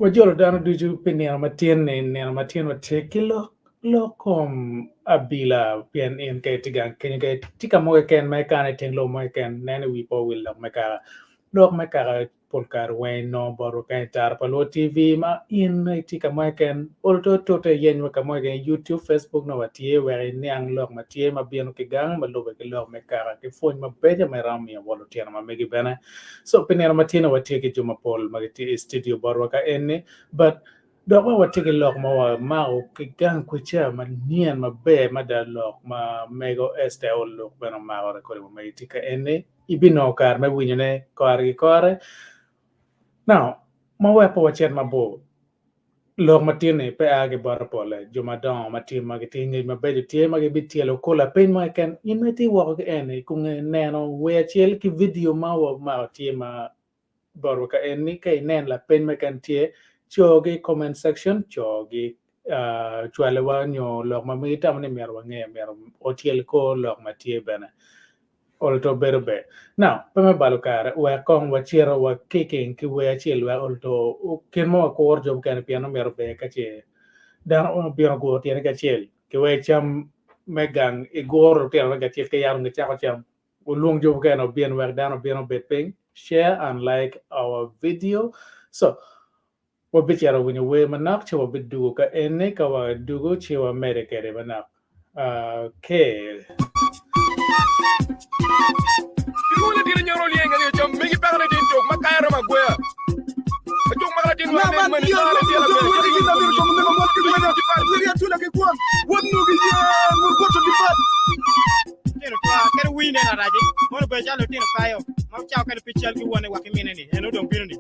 Wajolo dano duju pinero matien neno matien watekilo lokom abila pian in kay tigang kanya kay tika mo ken may kana ting lo mo ken nene wi po will lo maka lok maka polkar wen no boru kay tar palo TV ma in tika mo ken olto to te yen maka mo ken YouTube Facebook no watie we niang lok matie ma bieno kigang maluba ke lok maka ke phone ma beja ma rami wolo tiana ma megi bena so pinero matien watie ke juma pol magiti studio boru ka enne but dog wa take a look ma o kigang kucha ma nian ma be ma da look ma MEGO ESTHER AOL LUK bana ma ora ko ma itika ene ibino kar ma winyane kore now ma wa po chet ma bo lok ma tiene pe age bar pole juma don ma ti ma giti ngi ma be ti ma ge bitielo ko la pen ma ken imeti wo ke ene ku neno we chiel ki video ma ti ma baro ka ene ke nen la pen ma kan tie chogi comment section chogi chwale wa nyo lok ma mi tam ne mer wa nge mer otiel ko lok ma tie bana olto berbe now peme balukar wa kong wa chiro wa kicking ki wa chiel wa olto ken mo ko orjo kan piano mer be ka che dan on piano go tiene ka chiel ki wa cham megang igor tiene ka chiel ke yar ngi cha cham ulung jo kan bien wa dan bien betping share and like our video so wabit yara winya we manak che wabit dugo ka ene ka wa dugo che wa mere kere manak ke Wala dina ñoro li nga ñu jom mi ngi parler din tok ma kayra ma goya ma jom ma la din wa ma ni la di la be ci la bir ko mo mo ki wala di par ni ya tula ke ko won no gi ya mo ko to di par tino kwa kere wi ne na raje mo be jalo tino kayo ma ciao kere pichel ki wone wa ki mine ni eno don binu ni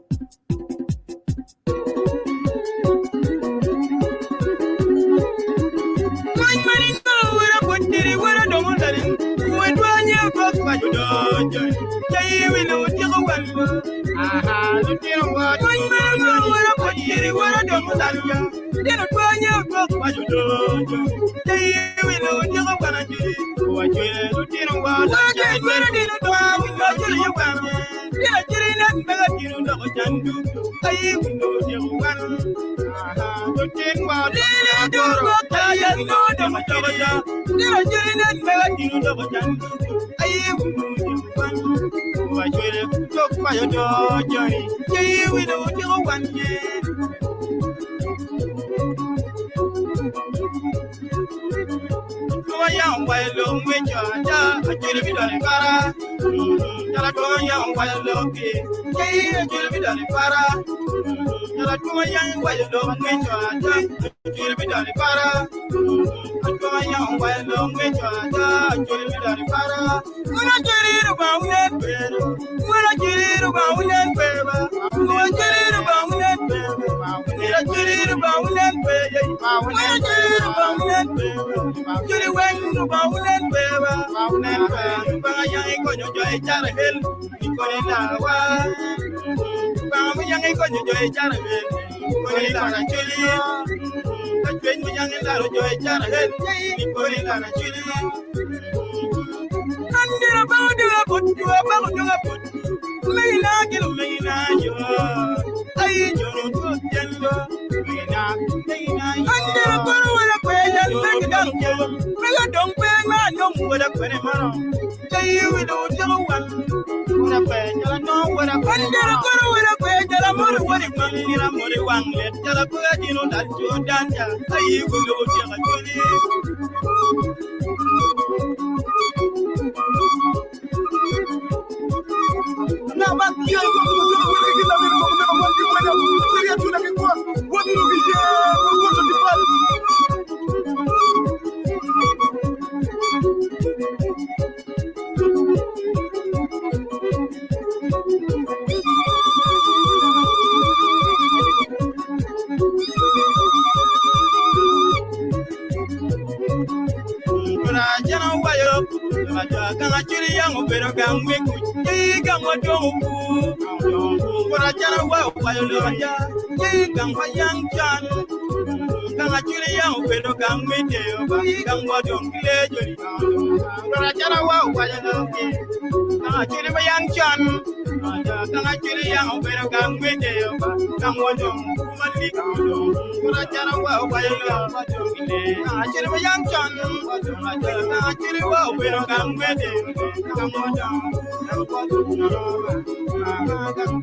Kang Acholi young widow gang with you, gang what don't play Johnny. Rachara wow, why you don't get Acholi by young John. Kang Acholi young widow gang with you, gang what don't Malik. Rachara wow, why you don't get Acholi by young John. Acholi wow, widow gang with you, gang what don't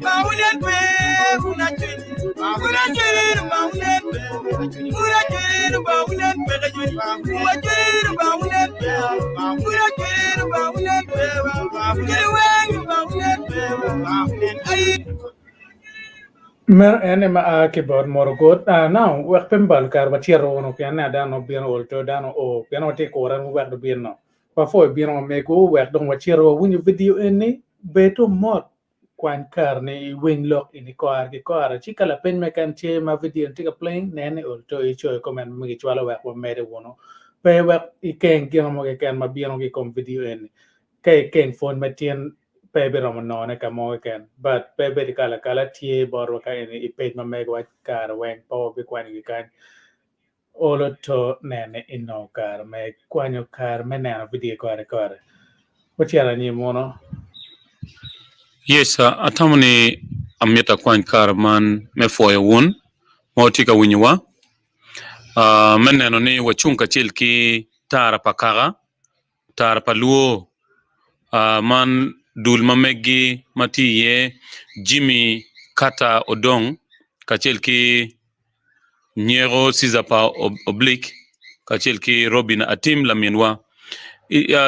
Mountain Bear, Mer ene ma a keyboard morogot now work pembal kar batiero no piano dano bien olto dano o piano te koran work do bien no pa fo bien o mego work don watiero win video ene beto mod kwan kar ne win lock ini ko ar chika la pen me kan che ma video tika playing nene olto e cho comment mi chwala work wa mere wono pe work I ken gino mo ke kan ma bien o ke kom video ene ke ken phone matien Pebe Romano ne kamo ken but pebe di kala tie bor ka ini ipet ma meg wa kar wen po bi kwan gi kan olo to nene ino kar me kwanyo kar me nana video kare wachara ni mono Yes, atamani ameta kwan man me foye won mautika winywa meneno ni wachunka chilki tara pakara tara paluo man dul mamegi matiye Jimmy Kata Odong kachilki Nyero Sizapa Oblique kachilki Robin Atim la mienwa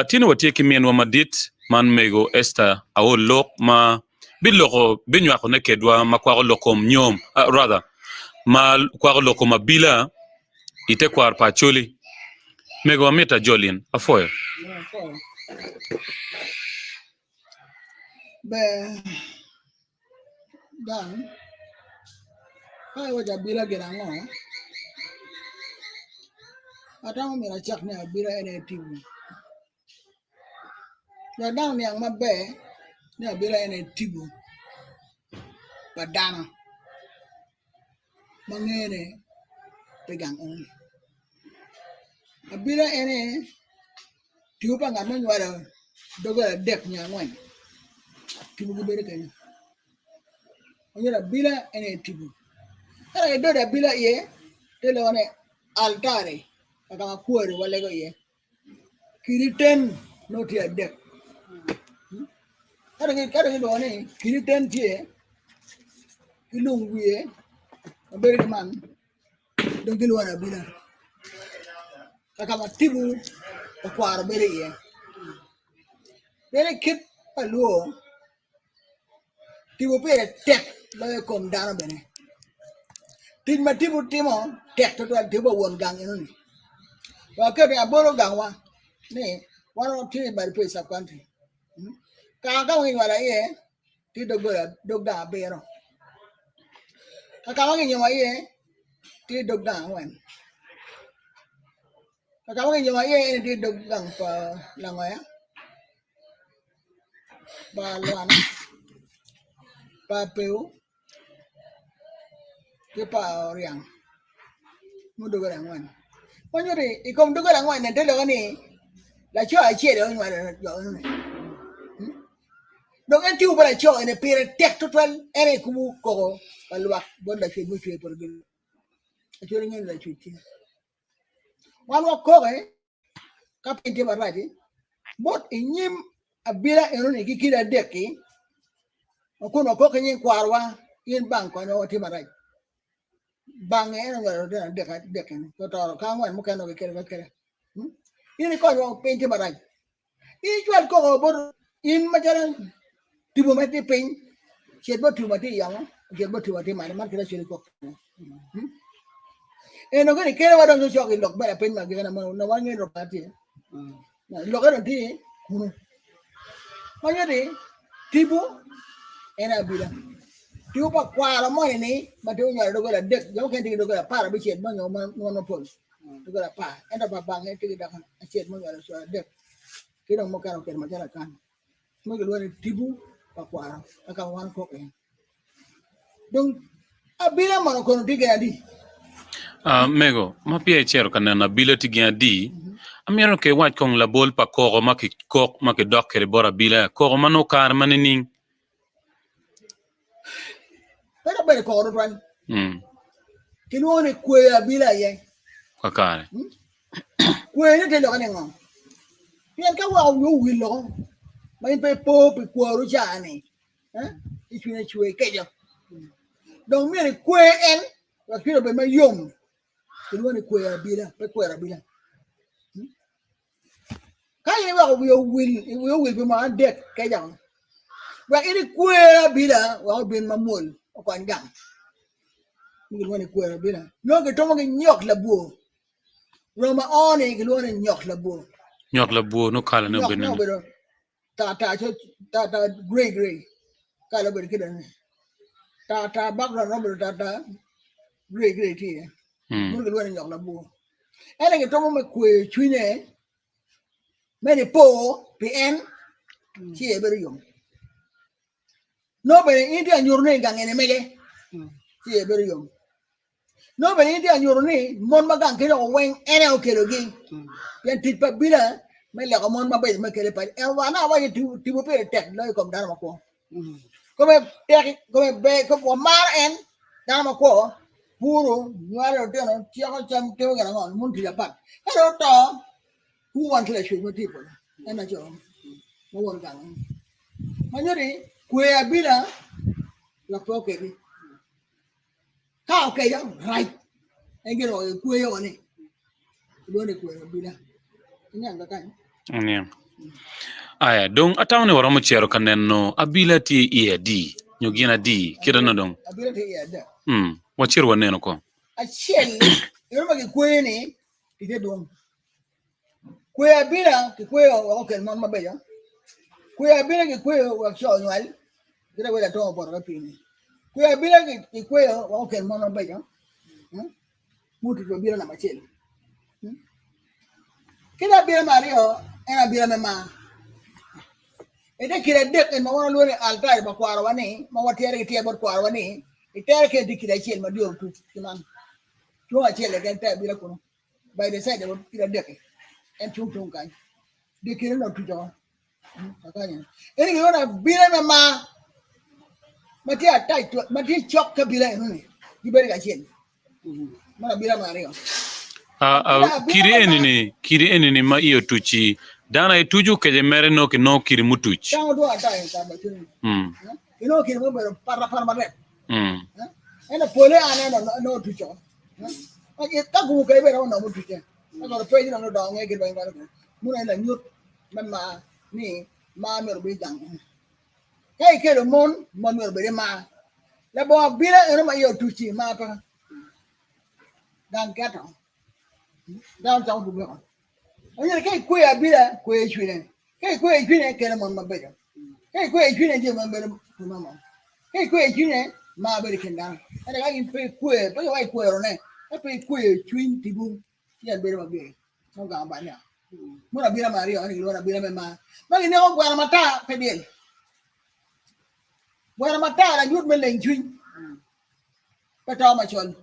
tino watieki mienwa madit man MEGO ESTHER AOL LUK ma biloko binywa ko nekedwa makwaro lokom nyom rather ma kwaro lokom Abila ite kwar pa Acholi MEGO ameta Jolien afoyo Be dan kai waja Abila gerango atang mira chak ne Abila ene tibu ya dan yang mabe ne Abila ene tibu padana mangene pegang on Abila ene tibu pa ngamen wala dogo dek nyangwan tibu gubere kanya Onyera Abila ene tibu Kara do da Abila ye tele wane altare kama kuore wale go ye kiriten no ti adek kara do wane kiriten tie kilungwie abere man do gil wana Abila kama tibu kwaro bere ye bere kit aluo tibu pere tek la kom dana bene tin matibu timo tek to tibu won gang eno ni wa ke aboro gang wa ni wano ti bari pesa kwanti ka ngi wala ye ti dogda bero ka ngi nyama ye ti dogda wen ka ngi nyama ye ti dogda pa langoya ba luana pa peu ke pa oriang mudo gara ngwan Panyori ikom dugo la ngwan ndele gani la cho achie de ngwan yo ne donc enti ubala cho ene pere tek total ene kumu ko balwa bonda ke mu chwe por gel achori ngel la chuti wan wa ko ka pente baraji bot inyim Abila eno ne kikira deki ko no ko kenyin kwarwa yin banko no ti maraji bang eno ngaro dek to ka ngwan mu kano ke kere ini ko no pente baraji I chwal ko bor in majaran tibu mati pin chebo tu mati yang chebo tu mati mana kira sini ko eno gani kere wadon so ki lok ba pin ma gana no wangi ro pati lo ga ti manyade tibu ena Abila tibu pa kwara mo ni ma tu nya do ga dek yo ken ti do ga para bi chet mo no pol do ga pa enda pa bang ti da kan chet mo ga so dek kira mo karo ker ma jara kan mo ga lo tibu pakwara aka wan ko donc Abila mano kono digadi Mego, ma pia chero kana na bila tigia di. Amiaro ke wat kong la bol pa koko ma ki kok ma ki dok kere bora bila koko ma no kar manining. Pero bere ko ro ban. Hmm. Kinuone kwe Abila ye. Kakare. Kwe ne telo kane ngom. Pian ka wa yo wilo. Mai pe po pe ko ro jani. Ichune chwe kejo. Donc mene kwe en wa kiro be ma yom. Kinuone kwe Abila, pe kwe Abila. Kaya wa yo will be ma dek kejo. Wa ini kwe Abila wa ben mamul o kan gam. Kinuone kwe Abila. No ke tomo ke nyok la buo. Roma oni kinuone nyok la buo. Nyok la buo no kala no Nyok benen. no bedo. Ta gray. Kala bedo kidan. Ta background no bedo ta gray ti. Mun kinuone nyok la buo. Ele ke tomo me kwe chwine. Many po PN chi bedo yom. No bedo India nyurne gangene mege. Chi bedo yom. No bedo India nyurne mon magang kilo weng ene okelo gi. Yan tit pa bila me le mon ma be me kele pa. E wana wa ti mo pe tek lo kom dar ma ko. Come tek come be ko mar en dar ma ko. Puro nyare o teno ti ko cham te ga ngon mun ti pa. Hello to who want to shoot with people. Ena jo. Mo won gang. Manyori kwe Abila la po ke ni. Ka okay ya right. Engero kwe yo ni. Lo ne kwe Abila. Nyanga kan. Yeah. Aya, dong atawne wara mo chero kaneno Abila ti iya di. Nyogina di kira no dong. Abila te ya da. Wachiro waneno ko. Acheli yo ma ke kwe ni ite dong. Kwe Abila ke kwe o ke man mabeya. Kwe Abila ke kwe o cho nyal. Kira wala to por ga pini. Kwe Abila ke kwe o ke man mabeya. Mutu to Abila na macheli. Kila Abila Mario ena Abila mema. Ede kira dek en mawon lo ni altar ba kwaro wani, mawatere ke bor kwaro wani. Itere ke dikira chel ma dio tu kiman. Tuwa chele ke ta Abila kuno. By the side of kira dek. En tung kan. Dikira no tu jo. Akanya. Ene ke ona Abila mema. Mati atai tu, mati chok ka Abila ene. Dibere ka chel. Mana Abila Mario. Kiri enini ma iyo tuchi dana ituju keje mere no ke no kiri mutuch. Tango do atai ka ba tun. Ino kiri mo bero para maret. Ena pole ana no tucho. Ake ka gu ka bero no mutuche. Ako pe no do nge ke ba ngalo. Muna ina nyut mama ni ma mer bi jang. Kai ke do mon mer be ma. La bo Abila eno ma iyo tuchi ma pa. Dan kato. Down town to go. Oye kai kwe Abila kwe chwine. Kai kwe chwine kele mon mabeja. Kai kwe chwine je mon bere mama. Kai kwe chwine ma bere kenda. Ada kai pe kwe, pe wai kwe rone. Pe kwe chwin tibu. Ya bere mabe. No ga banya. Mo Abila Mario ani lo Abila mema. Magi ne ko gwara mata pe bien. Gwara mata la yut me leng chwin. Pe taw ma chon.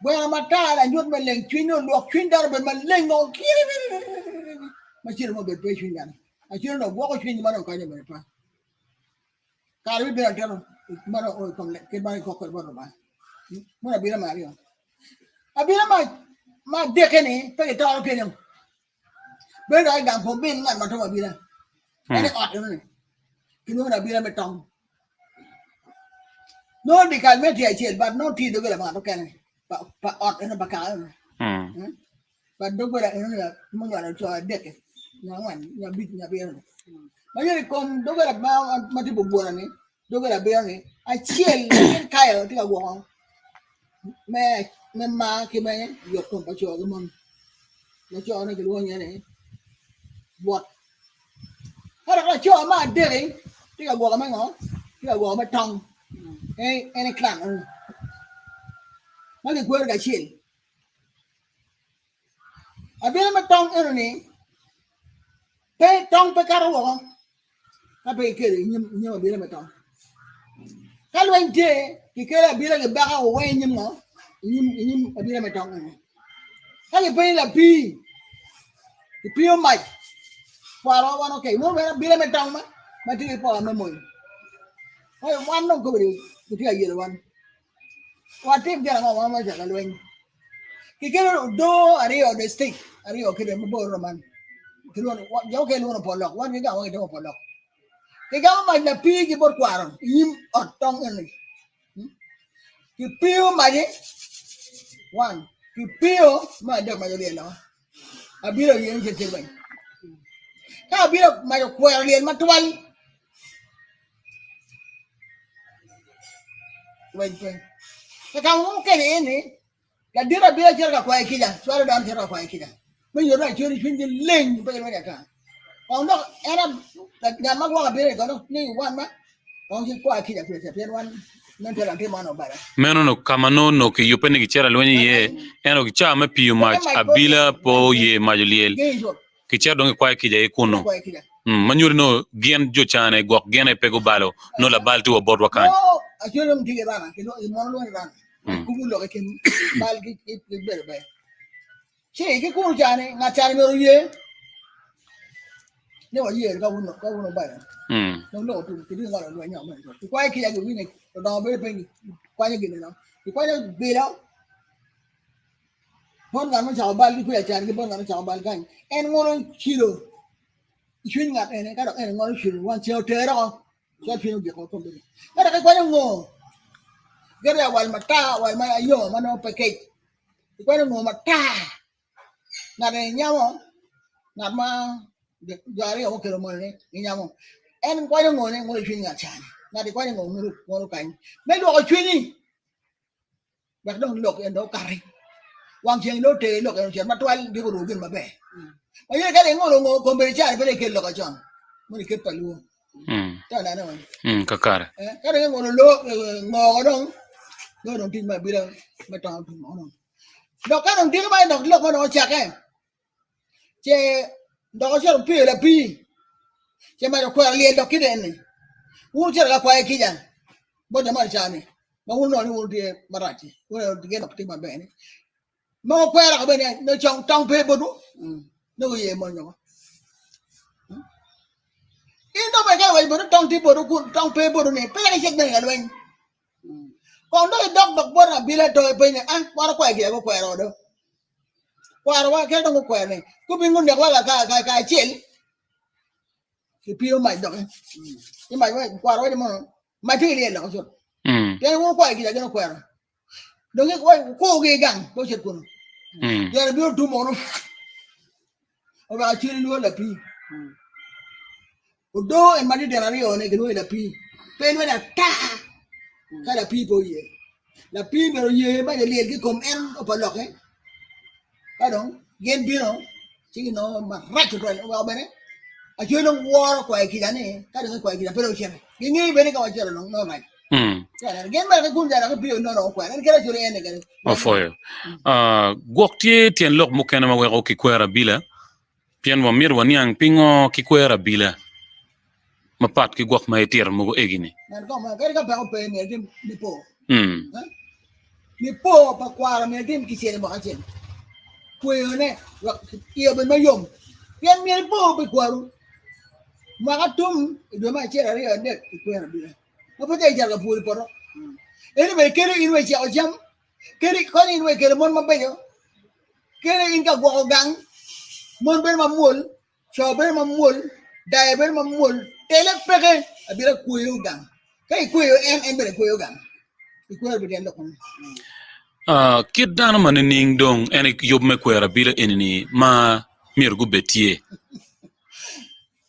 Gwara mata la nyut me leng chwin no luok chwin dar be ma leng no kiri. Ma chiro mo be pe chwin yan. A chiro no go chwin ma no ka ne be pa. Ka ri be anteno ma no o kom le ke ba ko ko ba ba. Mo Abila Mario. Abila ma de ke ni pe ta ke ni. Be ga gam po bin ngan ma to Abila. Ene ot ni. Kino na Abila me tong. No di kal me ti a chel but no ti do be ma to ke ni. Pa ot ena bakal. Pa dogo la ena mo ngala cho deke. Nyawan nya bit nya be. Ma yeri kom dogo la ma ti bo bona ni. Dogo la be ni. A chiel ken kayo ti ga go. Me ma ki me yo kom pa cho mon. La cho na ke lo nya ni. Bot. Ara ka cho ma de ti ga go ma ngo. Ti ga go ma tong. Ene klan. Magi kwer ga chiel. Abila ma tong eno ni. Pe tong pe karo wo. Ka pe kere nyim Abila ma tong. Ka lwen te ki kere Abila ke baka wo wen nyim no. ini Abila metong ni. Kalau pilih lebih, pilih mai. Para orang okey, mau Abila metong mah, mati apa memoi. Hey, one no go beri, kita aja one. Watim dia ngomong apa jaga lueng. Kita do Ario the stick, Ario kita membawa roman. Kita jauh ke luar polok, wan kita orang itu polok. Kita mai lebih kita berkuaran, ini otong ini. Kipio mai one, kipio mai dah mai dia lah. Abila yang jadi baik. Kalau Abila mai kuar lian matuan. Baik. Kalau mungkin ini, kalau dia Abila cerita kuai kita, suara dalam cerita kuai kita. Menjadi curi curi leng bagaimana kan? Kalau nak era nama gua Abila kalau ni wan mah, kalau si kuai kita pergi wan. Meno no kamano no ke yopene ki chera lwenye ye eno ki cha me piu mach Abila po ye majoliel ki chera donge kwa ki je kuno manyuri no gen jo chane gok gen e pego balo no la baltu o bodwa kan acholo mtige bana kino imono lo bana kumulo ke bal ki berbe che ke kuno chane ngachane mero ye ne wa ye ka uno bana no tu ki ngalo lo nya ma kwa ki ya ni ne do be pe kwa ni gine no kwa ni be lo pon gan ma chao bal ki ku ya chan ki pon gan chao bal kan en ngono kilo chuyên ngặt này các bạn ngồi chuyên quan chiếu thế đó cho chuyên việc của công ty cái cái quan ngô cái là quan mặt ta quan mà ayo mà nó phải kịch quan ngô mặt ta ngặt này nhau không ngặt mà giờ đấy ông kêu mà này nhau không em quan ngô này ngồi chuyên ngặt chán ngặt thì quan ngô ngô cảnh mấy đồ chuyên đi bác đông lộc em đâu cày quang chiên đâu tê lộc em chuyện mà toan đi có đủ tiền mà bẻ bây giờ cái này ngô còn bây giờ phải lấy lộc ở trong mới kết phải luôn cho nên là kakara cái này ngô đó ngô đồng tiền mà bây giờ mà tròn thì ngô đó cái đồng tiền cái bài đọc lộc mà nó chặt ấy chế đó cho nó phi là phi chế mà nó quay liền đọc cái này u chế là quay kia chẳng bao giờ mà chả này mà u nói u thì mà ra chứ u là cái đọc tiền mà bẻ này mà quay là cái bên này nó trong phê bột nó có gì mà nhỏ ít nó phải cái vậy mà nó trong phê bột nó trong phê bột này phải cái chuyện này là mình còn nó đọc bột là bị là trời bên này qua nó quay kia có quay rồi đâu qua đó cái đâu có quay này cứ bên con được là cái chuyện thì piêu mày đọc nhưng mày qua đó mà mày thấy liền là có chuyện cái nó quay kia cho nó quay rồi đừng cái quay cô ghê gắng có chuyện của nó giờ là biết tu mồ nó và chưa luôn là pi đó em mà đi ra rồi này cái đuôi là pi bên với là ta cái là pi bồi là pi mà rồi bây giờ liền cái cụm em ở phần lọc ấy cái đó gen pi nó chỉ nó mà rách rồi nó vào bên đấy à chưa nó qua quay kia này cái đó quay kia phải đâu chơi cái nghĩ bên này có chơi nó mày gen mà cái cuốn ra cái pi nó quay cái đó chơi này cái ofoyo gok tie tien lok mukena ma wego ki kwera bila pian wa mir wani ang pingo ki kwera bila mapat ki gok ma etir mo egini nan ko ma cái pa pe me dim ni po pa kwara me dim ki sen mo achen kwera ne wa kia bên mayom pian me po pe kwaru ma ka tum do ma chera ri ande ki kwera bila ma pa dai jaga puri poro ene me kere inwe chi ojam kere ko ni inwe kere mon ma pe yo kere in ka go gang mon ben ma mul cho ben ma mul dai ben ma mul tele pege abira kuyo gang kai kuyo em bere kuyo gang kuyo be den lokon kid dana man ning dong ene yob me kwera bila enini ma mir gu betie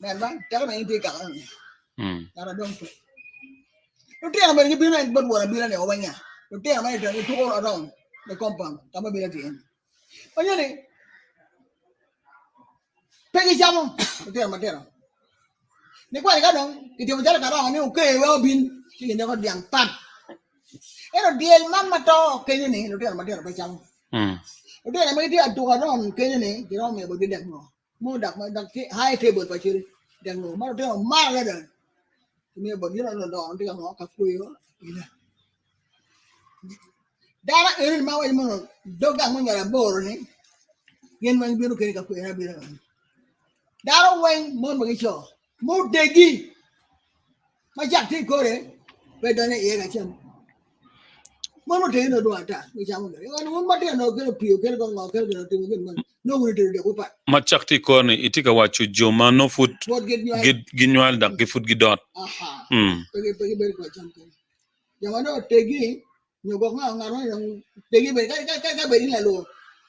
nan ba ta na inte ka na dong to te na ben bina bon wala bila ne obanya te na mai to to all around the compound tama bila tin onya ni pegi chamo te na matera ni kwa ka dong ki te mjala ka ra ni o ke wa bin si ne ko diang pat ero diel man ma to ke ni lo te na matera pe chamo te na mai ti atu ka ron ke ni ki ron me bo di dak no mo dak ma dak ti high table pa chiri dak no ma te ma ga da me bo ni lo do ti ka no ka ku yo ina Dara erin ma wa mo doga mo ngara boro ni. Yen man biru ke ka ku era biru. Dara wen mo mo cho. Mo degi. Ma jak ti ko re. Be done e ga chem. Mo mo te no do ata. Mi cha mo. Ngan mo ma te no ke pio ke ko ngo ke no te mo no mo te de ko pa. Machakti korni itika wachu joma no foot What get you ginwal dak gi foot gidot. aha. Mm. Pegi be ko chan. Jamano tegi nyo go nga ngaro yang tegi be ka be ni la lo.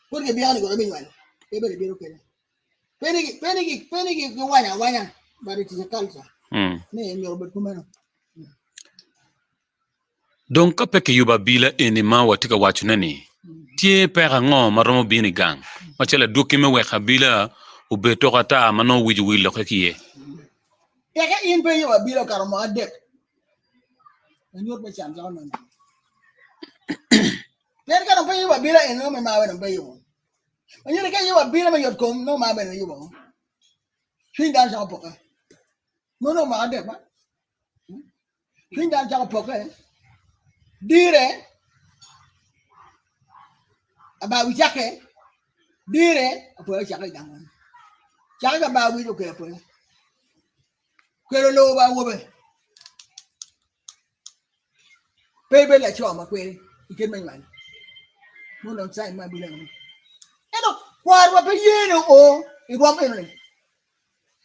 Ko ke biya ni ko be nyal. Ke be biru ke. Penigi wanya but it is a culture. Mm. Ne nyo be kuma no. Donc kapeke yuba bila enima watika wachu nani. Tie pera ngo maromo bini gang. Machela dukime we kabila ubeto kata mano wiju wilo kekie. Teka in pe yo abilo karamo adek. Nyo be chan jaw no. Yer ka no pe yo abilo eno me mawe no pe yo. Nyo ka yo abilo me yot kom no mawe no yo. Fin dan jaw poka. No ma adek ba. Fin dan jaw poka. Dire aba wijake dire apo chaka dangan chaka ba wi ke apo lo ba wo be pe la choma kwe iken man mo no sai ma bi la eno war wa pe yeno o I rom eno ni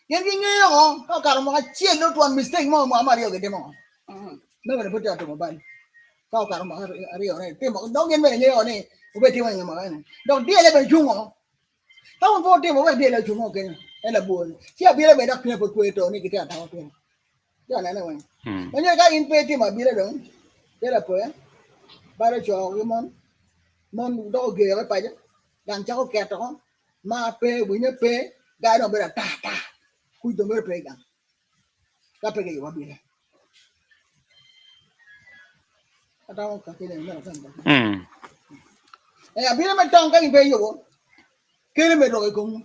yen gi ngeo ka ka mo ka chien no to mistake mo ma rio ke demo no be put out mo ban ka ka mo rio ne te mo dong yen me ngeo ni o be ti wa mo ne dong die le be jungo ta un po te mo be die le jungo ke e la buon si abile be dak ne po to ni ke ta ta pe ya na na wa mo ka in pe ti ma bi le dong thế là phải ba đứa trò cái món đó ghê cái phải chứ đàn cháu kẹt đó mà pe bữa nhớ pe gai nó bây giờ ta cùi tụi mới pe cả cái pe cái gì mà bị này cái đó cái này nó là cái này bây giờ mình trong cái gì pe rồi cái này mình rồi cũng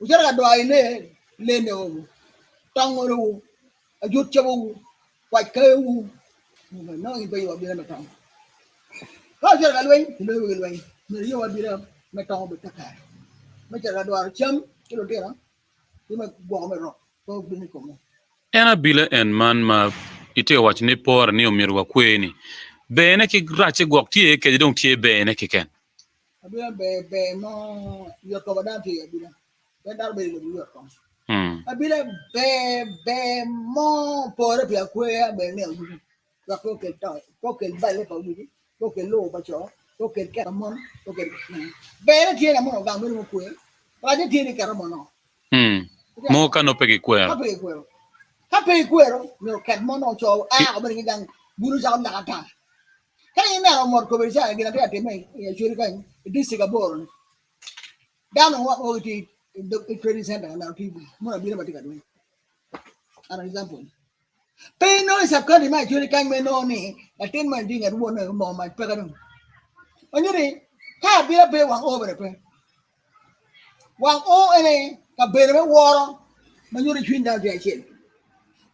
chắc là đòi lên rồi trong rồi rút cho bu quay kêu nó bây giờ bây giờ mình trong có chuyện là lui người yêu bây giờ mày trong bị tất cả mấy chuyện là đồ chấm cái đầu tiên đó nhưng mà bỏ mày rồi tôi bên cùng này Ena bila en man ma ite wachu ne por ni omirwa kweni. Bene ki grache gwak tie ke dong tie bene ki ken. bây giờ về nó giờ có đang thì bây giờ cái đang bây giờ bây giờ bây giờ về mo por ở phía quê bên này và có cái bài lấy có gì có cái lô bao chỗ có cái món có cái bé nó chia là món gạo bên một quê và cái chia thì cả món nó Mo ka no pegi kwero. Hấp quê rồi nhiều cái món nó cho ở bên cái gang bún cháo nạc thà cái này là một cái bây giờ cái này thì mày chơi cái đi xí cái bò down on what OT the trading center now people muốn là biết là cái gì an example pe no sab ka di mai churi kan me no ni atin man di ngar won mo ma pe ka dum onyuri ka bi la pe wang o be pe wang o ene ka be me woro ma nyuri chin da je chen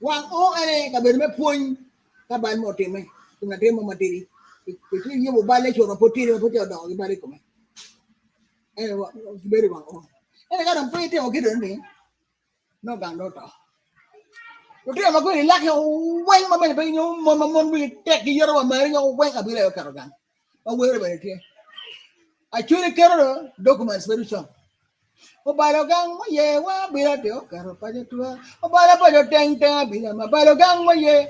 wang o ene ka be me pun ka ban mo te me na te mo ma te ri ti ni mo ba le choro po ti ri po te do ki ba ri ko me ene wa be ri wang o ene ka dum pe te o ki dun ni no gang do to Udah sama gue laki weng mama ini pengen mau tek di jero mama ini weng abis lewat karogan, mau gue udah dia. Actually karo dokumen spiritual. O balogang mo ye wa bila teo karo paja tua. O bala paja teng bila ma balogang mo ye.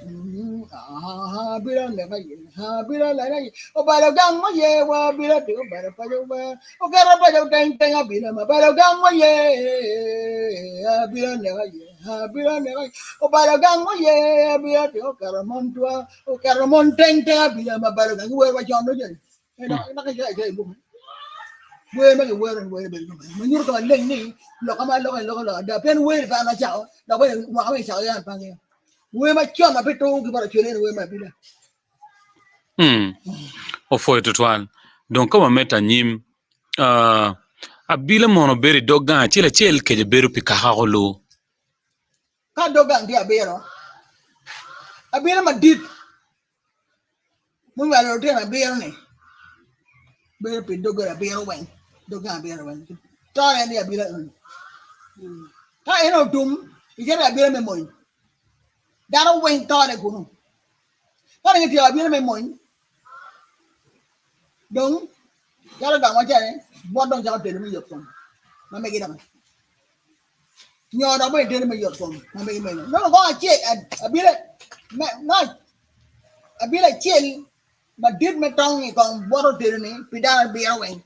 Bila nega ye, bila lana ye. O balogang mo ye wa bila teo bala paja wa. O karo paja teng bila ma balogang mo ye. Bila nega ye. Bila nega o balogang mo ye bila teo karo montua. O karo monteng bila ma balogang gue wa jom lo je. Nak kerja ibu. Quê mấy cái quê rồi quê bên mà nhur còn lên đi lọc cái lọc đợt bên quê phải là chảo đợt bên ngoại bên chảo ra phải nghe quê mà chọn là bên tu cái bảo chuyện này quê mà bây giờ O foi total. Donc kama meta nyim abila mono beri dogan chel ke je beru pikaholo. các dogang dia bero abira mà dit muốn vào đầu tiên là bero này Bear pin dogger a bear away. Dogger bear away. Try any a beer. I know doom. You get a beer memory. That away thought I go. I think you a beer memory. Don't. Gotta go. What don't you tell me your phone? I make it up. You're not going to tell me your phone. I make it. No, go a check a beer. Not a beer chill. But did my tongue con bottle tyranny, Pidana beer away.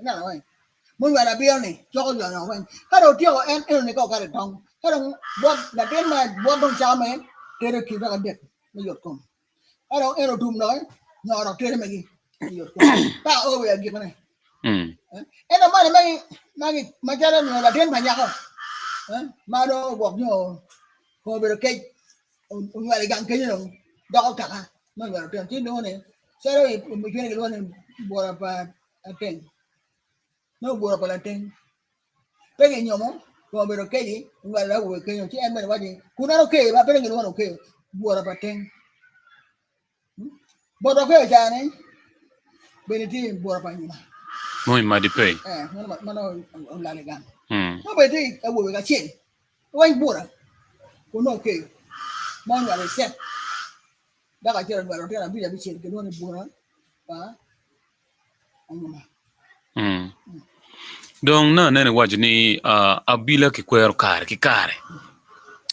No way. Muốn gọi là beer này cho con nhỏ mình. Cái đầu tiên của em này có cái tongue. Cái đầu bot là đến mà bot đông sao mà thế được khi ra đẹp mới giọt con. Cái đầu em đùm nói nhỏ đọc thế mà gì giọt con. Ta ơi bây giờ này. Em là mà cho nên là đến phải nhạc không? Mà đâu bọc nhiều hồi bây giờ cây gọi là găng cây rồi đó cả. Nó gọi là tiền chứ nữa này. Sau đó mình chuyên cái luôn này bùa là phải tiền. Nó bùa là tiền. Cái gì nhiều món còn bây giờ cái gì gọi là cái gì chứ em mình nói gì cũng nó ok mà cái gì nó ok bùa là phải tiền. Bùa là cái gì này bên thì bùa là phải gì mà Muy mà đi pay. Nó là cái gan. Nó bên thì cái bùa cái chuyện anh bùa cũng ok mong là set. Đã cả chơi rồi là bây giờ bị chuyện cái luôn bùa đó anh mà Donc na nene wajini abila ki kwero kare.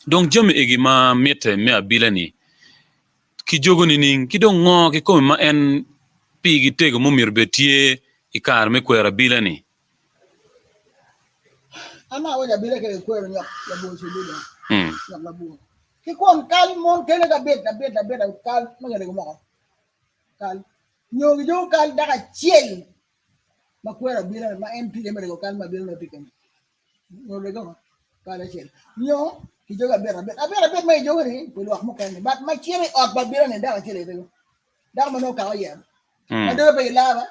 Donc jami egi ma mete me abila ni. Ki jogo ni ning ki don ngo ki ko ma en pigi tego mo mirbetie I kar me kwero abila ni. Ana waja abila ke kwero nyok la bo suluda. Nyok la bo. Ki kon kal mon kele ka bet kal mangere ko mo. Kal nyogi jo kal daga chiel. Ma kwero abila ma en pige mere ko kal ma abila no piken. No le go kal chiel. Nyo ki jo abila me jo ni ko lo mo kan bat ma chiel ot ba abila ne daga chiel tego. Daga ma no ka ya. Ado be lava.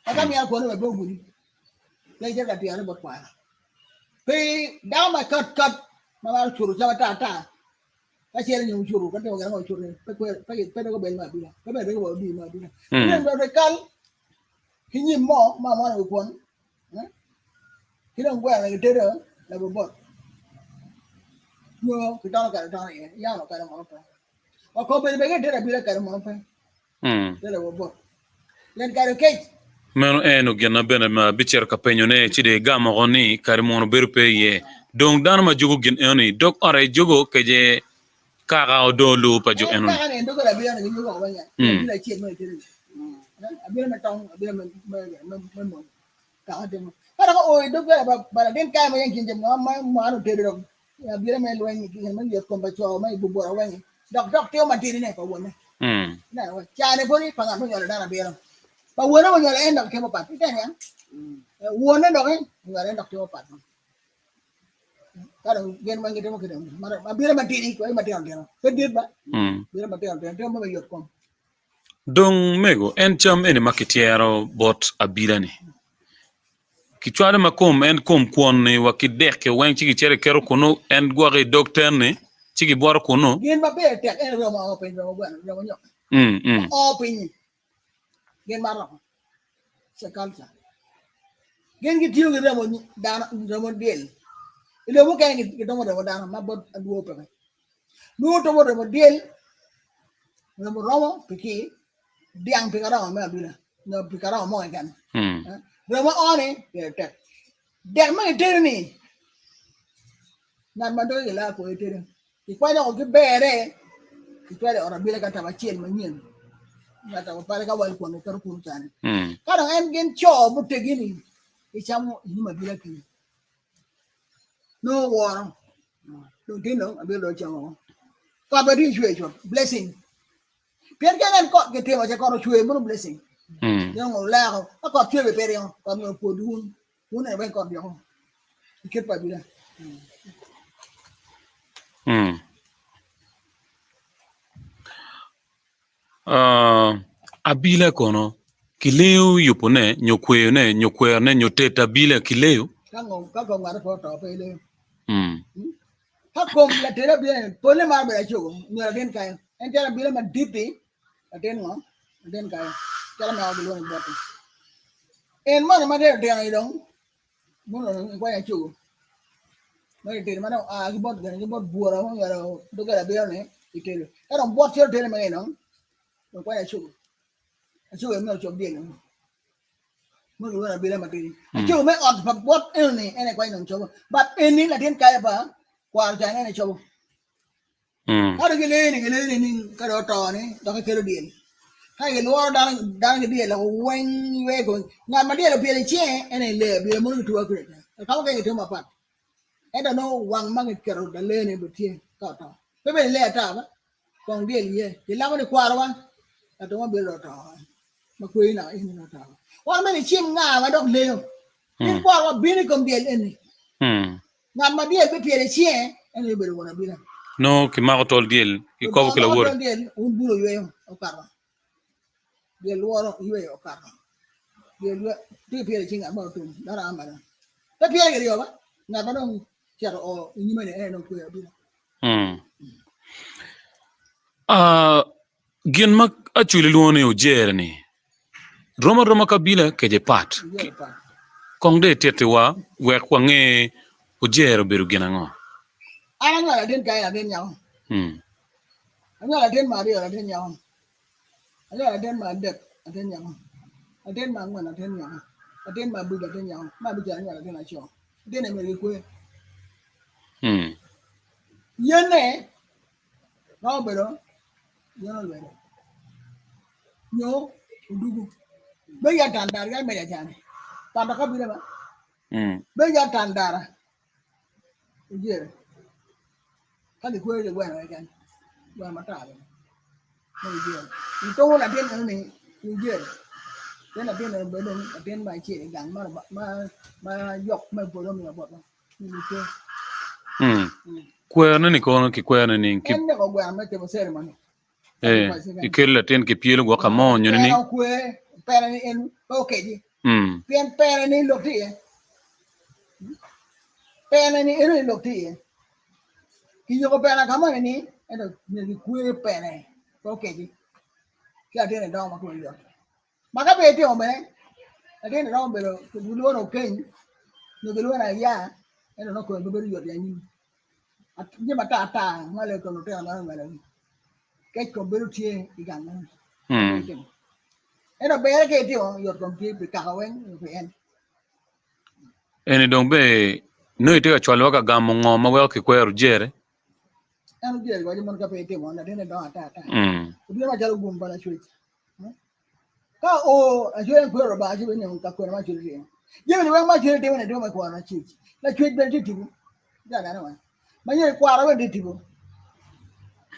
Aka mi ko no be buni. Le je ka ti ana bot kwa. Pe daga ma kat ma ba churu cha ta. Ka chiel ni churu ka to ga no churu. Pe ko be ma abila. Pe be ko bi ma abila. Ni do kal khi nhìn mỏ mà người quấn khi đồng quẹt là cái tê đó là một bột nhiều cái đó là cái đó này giá là cái đó món phải và có bên cái tê là bị là cái đó món phải tê là một bột lên cái cake Meno eno gena bena ma bicher ka penyone chide gama goni karimono berpe ye. Donc dan ma jogo gen eni dok ore jogo keje kaga odolu pa jo enu. Kaga ne ndo la bila ne jogo wanya. Bila chien mai tele. Abila ma tong abila ma mo. Kaga de mo. Para ko oi dok ba den kai ma yang kinjem ma no tele dok. Abila ma lo ni kin ma yot ko ba cho mai bu bo wanya. Dok teo ma tele ne ko wona. Na wa cha ne boni pa ngam yo la bila. Ba wona mo yo la en dok ke ma pat. Ita ne. Wona dok en ngare dok ke ma pat. Kalau gen mang kita mau kita, mana biar mati ni, kau mati orang dia, kedip ba, biar mati orang dia, dia mau bayar kom. Donc mego en cham ene makitiero bot abila ni. Kichwale makom en kom kwon ni wakideke wen chiki chere kero kono en gwage doctor ni chiki bwar kono. Gen ba be tek en roma open roma buan roma nyok. Open. Gen marok. Sekalsa. Gen gitu kita mau dana roma deal. Ile mo kay ngi do mo do dana ma bod adu pe no to mo do del no mo romo piki diang pikara ma bila no pikara mo kan romo one te der ma te ni nan ma do la ko te ni kwa no ke bere ki pare ora bila ka ta ba chien ma nyen na ta pare ka wal ko no tar ku tane kada en gen cho bu te gini i chamo ni ma bila ki no war don't you know abilo chamo ko ba ri chue cho blessing pier ke nan ko ke te ma ko chue mo blessing yo ngo la ko chue be pere ko no po dun ne ben ko yo ke pa bila abila kono kileu yupone nyokwe ne nyoteta bila kileu ka ngara ko to pe le ka kom la tere bien pole mar be chugo ni la den kai en tera bila ma dipi aten ngo den kai Tell me how to learn bottom. And man, my dear, I don't. Mono, why I chew. My dear, man, I bought Bura, look at a beer, you tell you. I don't bought your tell me, no. Why I chew. I chew a milk of beer. Mono, I be a material. I chew me on what any and a quite on trouble. But any Latin Kayaba, quarter and a trouble. How do you learn Carotoni, Dr. Caribbean? Hay luar đang cái địa là quanh về còn ngàn mà địa là bia che anh này lệ bia muốn thua cáiเขาcái thứ mà phát anh đã nói quăng mang cái caro đã lên này bữa tiệc cao tao cái bên lệ ta đó còn địa gì thì làm cái qua đó là tôi mà bia rồi tao mà quên nào in rồi tao quăng bên chim ngà mà đọc leo đi qua là bia này còn địa này ngàn mà địa bia che anh này bia rồi bia no ki ma tol diel ki ko ki la wor un bulu yo o carro de luoro yo o carro de lu ti pere chinga ma tu dara amara ta pere yo ba na ba don chero o ni me ne no ku ya bi gen mak achuli luone o jerni roma kabila ke je pat kong de tete wa we kwa nge o jero beru genango ana ngala den kai la den nyaw ana la den ma ri la den nyaw ana la den ma det den nyaw den ma ngwana den nyaw den ma bu den nyaw ma bu ja ngala den la cho den ne me ku yene no bero yo lo no udugu be ya tandar ga me ya jani tanda ka bi ba be ya tandara ujere kali kweli bwana wewe bwana matale ujere nito la bien ni ujere tena bien na bado bien mai chi gang ma yok ma bodo mi bodo ni ke kwer ni ko ki kwer ni ki en ne ko gwa ma te mo sere man ikella ten ki pielo go kamo nyoni ni kwe pere ni en okay di bien pere ni lokti pere ni en lokti ki yo pere kama ni eno ni kwe pere okay di ki ate ne dawo ma ko yo maka be te o me ate ne dawo be lo du lo no ken no ke lo na ya eno no ko be yo ya ni ni mata ngale ko no te na ngale ke ko be tie iganga eno be ke ti o yo ko ti be ka wen be en eni dong be no ite ka chwalo ka gamo ngoma we ki kwer jere eno jere ko mon ka be ti mo na de ne do ata bi ma jalo gum bala chwe ka o a jwe ko ro ba jwe ne ka ko ma chwe je ne we ma chwe de ne do ma ko na chi la chwe be ti ti ja na na ma ye kwa ra be ti ti bo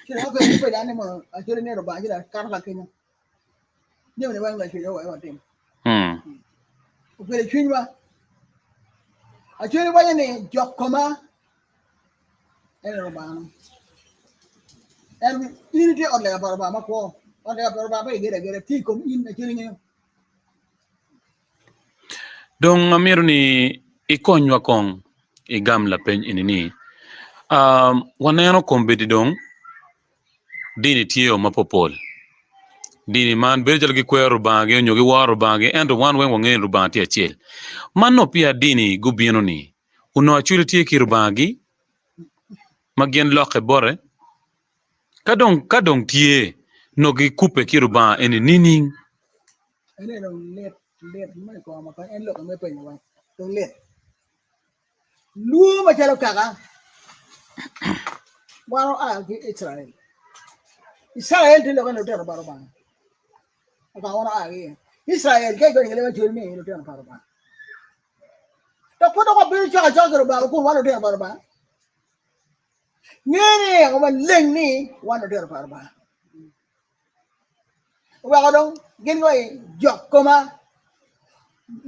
chi na ko ni pe da ne mo a chwe ne ro ba jira ka ra ke ne ne we la chwe yo wa ti o pe chwe ba a chwe ba ne jokoma ene ro ba no en ini ti on le ba ma ko on le ba ba gere ti kom in na chwe ne dong amiru ni ikonywa kong igam la pen inini waneno kombedi dong dini tiyo mapopol dini man berjal gi kweru bange nyogi waru bange endo wan wen wangen rubanti achiel manno pia dini gubieno ni uno achuli tiye ki rubangi magien loke bore kadong tiye nogi kupe ki ruban eni nining ene no let mai ko ma ka en lo ka me pe ni wa to let lu ma chalo kaka wano a ki Israel ti lo ka no te baro ba ka wano a ki Israel ke ko ni le ma chul mi no te baro ba to ko to ko bi cha ba ko wano te baro ba ni ko ma leng ni wano te baro ba wa ka dong gen ko jok ko ma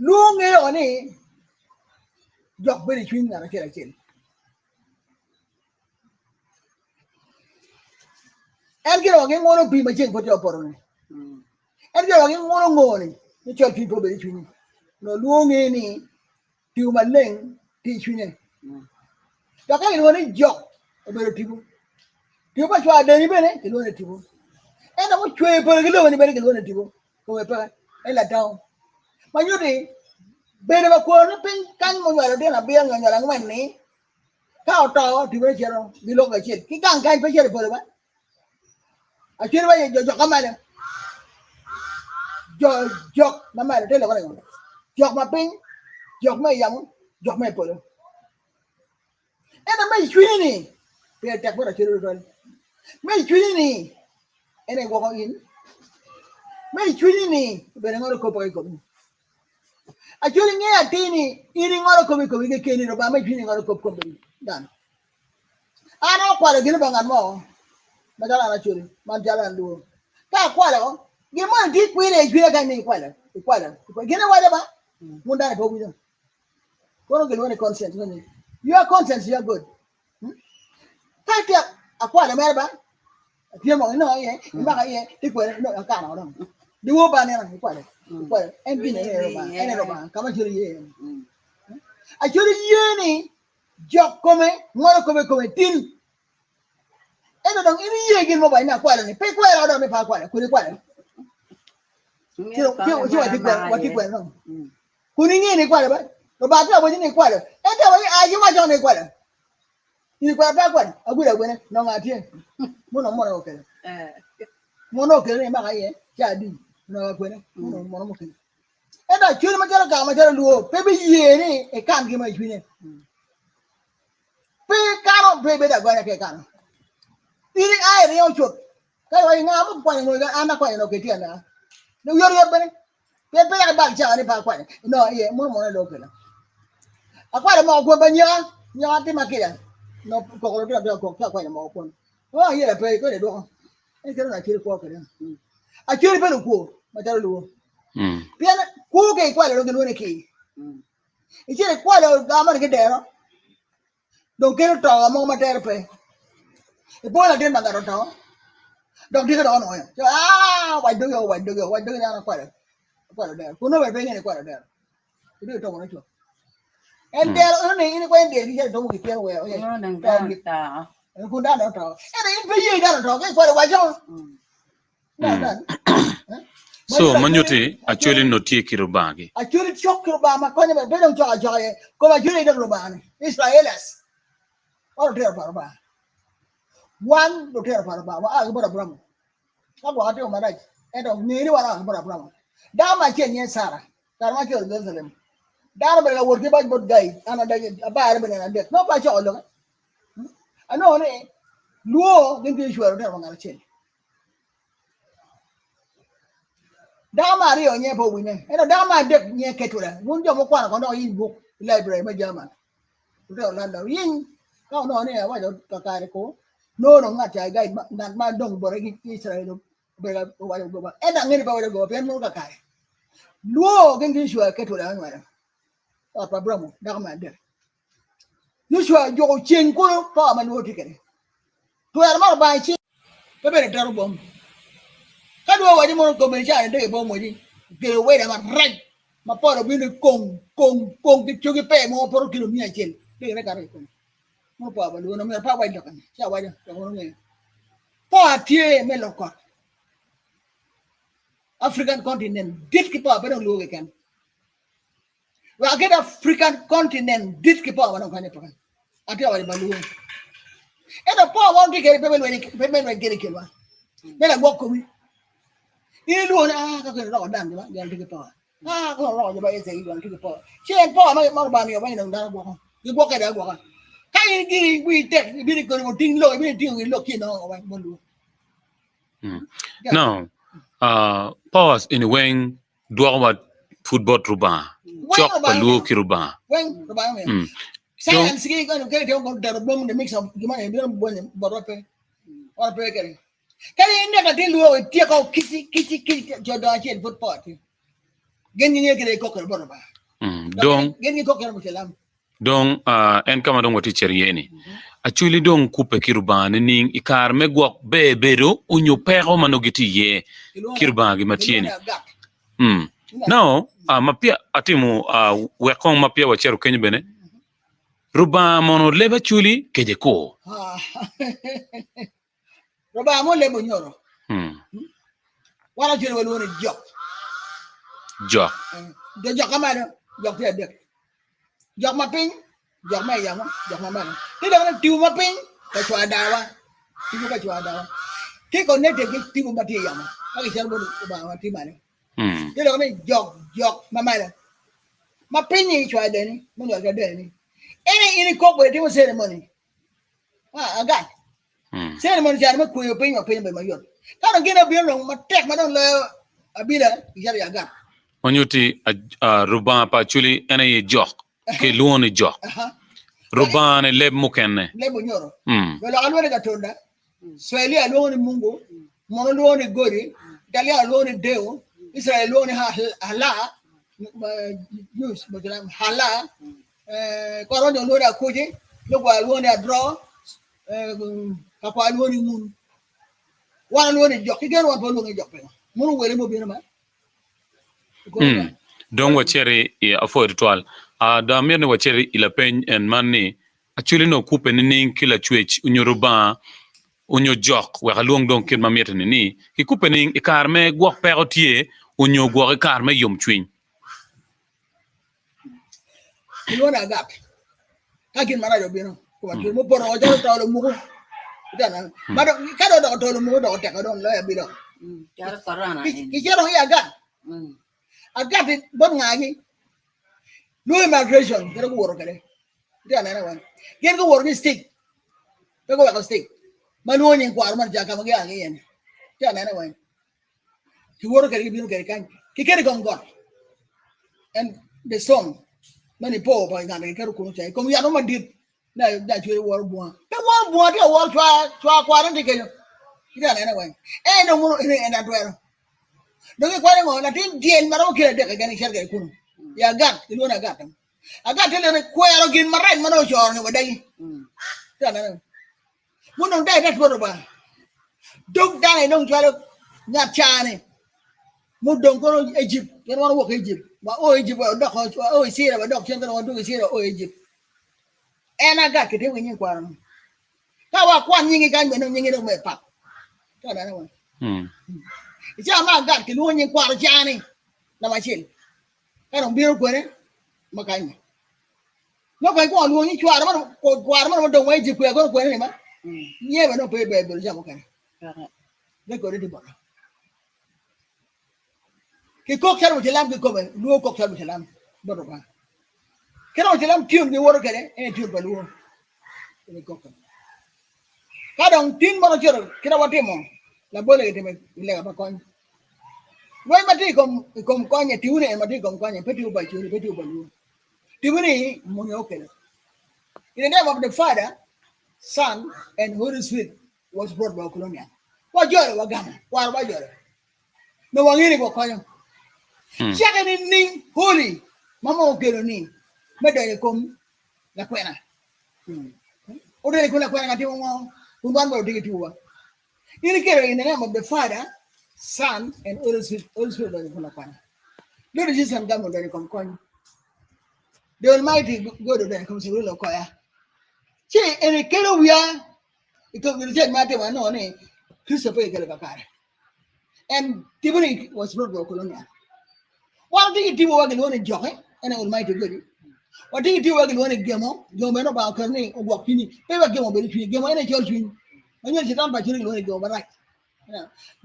lu nge oni jok be chwin na ke la chen en ke ro ke ngono bi ma chen ko to poro ni en ke ro ke ngono ngoni ni chol pi ko be chwin no lu nge ni ti ma leng ti chwin ni to ka ni woni jok o be tibu ti ba chwa de ni be ne ke lo ne tibu en da mo chwe poro ke lo ni be ke lo ne tibu ko be pa la tao manyuri bere ba ko no pin kan mo ngara de na bia ngara ngwen ni ka to ti be chero di lo ga chet ki kan kan pe chere po ba a chere ba jo kamale jok ma ma de lo ga jok ma pin jok ma yam jok ma po ena mai chwini ni pe tek ba chere ro mai chwini ni ene go in mai chwini ni bere ngoro ko pa ko Acholi nge atini ini ngoro komi ke keni no ba mai chwini ngoro ko dan ana kwale gini bangan mo majala na churi majala ndu ka kwale o gimo ndi kwire jwire ka ni kwale gini wale ba munda ne bobu no kono gelo ne consent no your consent you are good ka ti akwale merba ti mo no ye ba ka ye ti kwale no ka na no di wo ba ne na kwale en bi ne ro ba kama churi ye achuri ye ni jokome ngoro kome tin eno dong ini ye gin mo ba ina kwala ni pe kwala do me pa kwala kuni kwala ti kwala no kuni ni kwala ba do ba ta bo ni kwala e ta bo aji wa jo ni kwala ni kwala ba kwala agura gwene no ngati mo no okele mo no okele ma ga ye ja di no gwene mo no okele e da chiri ma jara luo pe bi ye ni e kan gi ma jwine pe karo pe be da gwene ke karo ini ai rio chut kai wai nga mo kwa ngo ga ana kwa no ke tiana no yor bene pe ya ba cha ni pa kwa no ye mo lo ke la akwa mo ko ba nya ti ma ke no ko do ko kwa mo ko o ye pe ko de do e ke na chiri ko ke a chiri pe ko ma ta lu pe na ku ke kwa lo ke no ne ke e chiri kwa lo ga ma ke de no don ke to mo ma ter pe e poi la tienda da to dog diga no no wai do na kwa da ku no be ne kwa da ku to no cho en der ne ni kwa der ki to mu ki tian we no nang ta ku da no to en pe ye da to ke kwa wa jo na So manyoti actually no tie kirubagi. Actually chok ba ma ko ne be dong cho ye ko ma jure da ba ne Israelis or der ba one do ter para ba a bara bramo ka bo ate o marai e do ni wala bara bramo da ma che nyen sara tar ma che Jerusalem da ba la worke ba bot gai ana da ba ara ba na de no ba che o lo ano ne luo din bi shwaro ter ngala che da ma ri o nye po wine e do da ma de nye ketura mun jo mo kwa ko no yin book library ma jama do la do yin ka no ne wa do ka ko no ngati ai gai dan ma dong bore gi Israel be ga wa go ba e da ngeni ba wa go pe no ka kai luo gen shwa ke to la ngara pa bramo da ma de you shwa jo chen ko to ma no tikere to ya ma ba chi be be da ro bom ka do wa di mo ko me cha de bo mo di ke we da ma rai ma po ro bi ni kong ki chu ki pe mo por kilo mi a chen de ne ka re ko mo pa ba lu no me pa wa do kan cha wa do ko no me po atie me lo ko African continent dit ki pa ba no lu ke kan wa get African continent dit ki pa ba no kan pa atie wa ba lu e do po wa ndi ke pe me ke ke wa me la go ko mi ni lu na ka ko ro dan ba ya ndi ke pa ko ro ba e se yi ndi ke pa chen po ma ba mi ba ni na go ki go ke da go kai gi wi te bi ni ko mo ting lo bi ting lo ki no wa mo lu Now, powers in wing dwarwa football ruba. Chok palu kiruba. wen ro ba me science ki ko ke te ko da bom de mix of gi ma e bi bo ne bo ro pe or pe ke kai ne ka ti lu o ti ko kiti jo do chen football gen ni ke ko ko bo ba Dong gen ni ko ko mo selam dong en kama dong wati cherieni. Actually dong kupe kirubani ning ikar megwok bebedo unyo pero manogiti ye kirubagi matieni. Now mapia atimu wekong mapia wacheru kenye bene ruba mono leba chuli kejeko. Roba mo le mo nyoro wala jere wala woni jok Jock. The jock come out, jock the deck. Jock my pin, jock my yama, jock my man. They don't do my pin, that's why I die. People got you out. Take on net, take people but yama. I can tell about tea money. They don't make jock, my mother. My pin is try Denny, no like a Denny. Any cook with him ceremony. I got ceremony, I'm queer your pain by my yacht. Can't get a bill on my tech, I don't love Abila, I got. When you see Ruban pa Acholi ene jock. Ke luoni jock. Ruban leb mukenne. Lebo nyoro. Well, I already got told that. Swahili alone in Mungo, Mono alone Gori, Italia alone Deo, Israel alone Hala, use, but I'm Hala, Corona alone Koji, look alone a draw, Papa alone moon. One alone jock, you get one balloon jockey. Moon will remove him. Don't watch cherry afford ritual. Da mirne wa cherry ila pen en manni. Actually no coupe ni kila chwech unyoruba unyo jock wa luong don kin mamete ni. Ki coupe ni ikarme gwok perotie unyo gwok ikarme yom chwin. You know that gap. I can manage your bill. Mo poro o jalo tawlo mo. Dana. Mado kado do tawlo mo do tek do lo ya bido. Cara corona. Ki jero ya gat. I got it bon ngagi. No immigration, get a work at it. Dana. Get go work stick. Go work stick. Manuan in Quarman Jacka again. Dana. He work at it can. He get it on God. And the song. Many poor by Ghana, come here, no did that you were born. The one born, you will try quarantine. Anyway, and no more in that way. Don't get quite on. I think Jane Maroka again. Yeah, I got you. I got them. I got to let a queer again. My right, Manojo, over day. One of that, that's what about. Don't die, don't try to not China. Don't go to Egypt. You don't want to walk Egypt. But Egypt, see a doctor, don't do here, Egypt. And I got it when you quarrel. How about one thing again when you get away, pap? It's a man got to when you quarrel, Johnny. Now, my chin. I don't be a query. Macay. No, I go on when you quarrel, don't wait if we are going to query him. You ever don't pay baby, okay. They go to the bottom. Ki cocktail with the lamp to cover, no cocktail with the lamp. Cannot the lamp tune the water and tune balloon. Kadang tin manager, kira watemo, la bola que te me lega coin. No hay mati con coña, tiune and mati con coña, petty by tune, petty balloon. Tiuni, monioke. In the name of the Father, Son, and Holy Spirit was brought by Colonia. What you're a gamma? Why are you? No one any coin. Second in name, holy, Mamma Geroni, Medai come la quena. Or they could acquire who one more dig to work. In the name of the Father, Son, and Holy Spirit of the Quana. Lord Jesus and Gamma very coin. The Almighty go to them comes a real choir. Say, and a kilo we are, because we reject matter one on a Christopher Calabacare. And Tiburi was brought by Colonia. What did you work alone in Joy and Almighty good? What did you work alone in Gamo? You may not about Kerning or walking. They were Gamo between Gamo and a church. And you're sit down by children when you go, but right.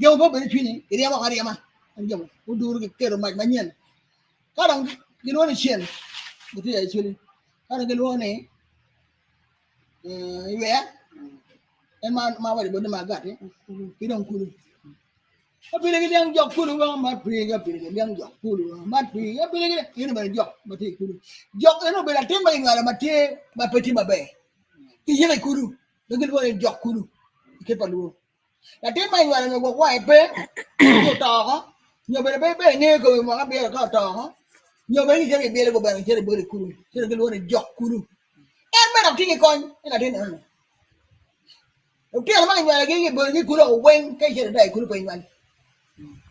Gamo between Iriama Ariama and Gamo, who do care of my manian. Kadang, you know, a chin. But actually, I don't get one, yeah. And my way, but my gut, you don't cool. A big young job, my big young job, my big, anybody job, but he could. Job, I know, but I tell my petty my bay. He's a kuru, the good one, job kuru, keep a loo. I tell my wife, go talk, you're better baby, near go, my beer car talk. You're very available by the body kuru, the good one, job kuru. And man, I'm taking a coin, and I didn't know. Okay, I'm going to get good when Kajan die could pay one.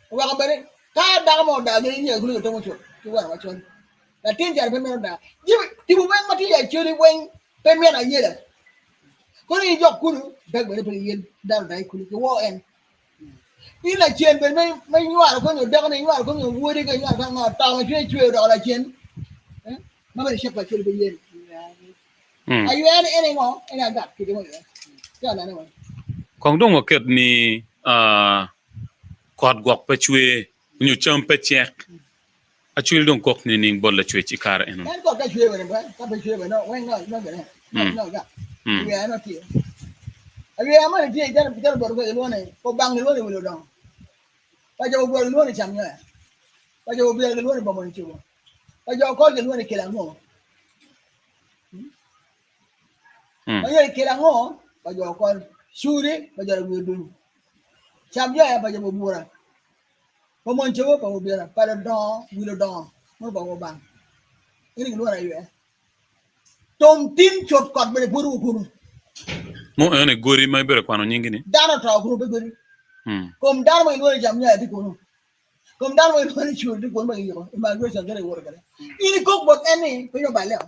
Well, but God damn all that in your glue to watch one. The things I remember that. You went Matia actually when Pemia a year. Couldn't you job Kuru, back when you down die could go and Ini là chuyện bên mấy nhọa là có nhiều đất này nhọa có nhiều vui đi cái nhọa thằng ngọt tao mà chưa đó là chuyện mà mình sẽ phải chuyện bây giờ ai anh ngó anh là gặp cái gì cho nên là Kong dong waket ni quad gok pe chwe nyu cham pe chek achil dong kok ni ning bol la chwe chikar en anh có cái chuyện vậy đấy cái chuyện vậy nó quen nó cái này nó gặp ai nó chuyện ai mà chuyện cái bờ cái luôn này có băng cái luôn này mình đâu bây giờ bờ luôn này chẳng nhỉ bây giờ bờ cái luôn này bao nhiêu chưa bây giờ có cái luôn này kia là ngô bây giờ kia là ngô bây giờ con suri bây giờ người đun chăm giờ bây giờ một mùa rồi bao nhiêu chưa bao nhiêu rồi bây giờ đo người đo nó bao nhiêu bằng cái này luôn này vậy tôm tin chốt cọt bây giờ buru buru mo ene gori mai bere kwano nyingi ni đa nó trào buru buru kom đa mà luôn chăm giờ thì cũng kom đa mà luôn chua thì cũng bao nhiêu mà người chẳng cái này work cái ini kok buat ini bây giờ bài lẹo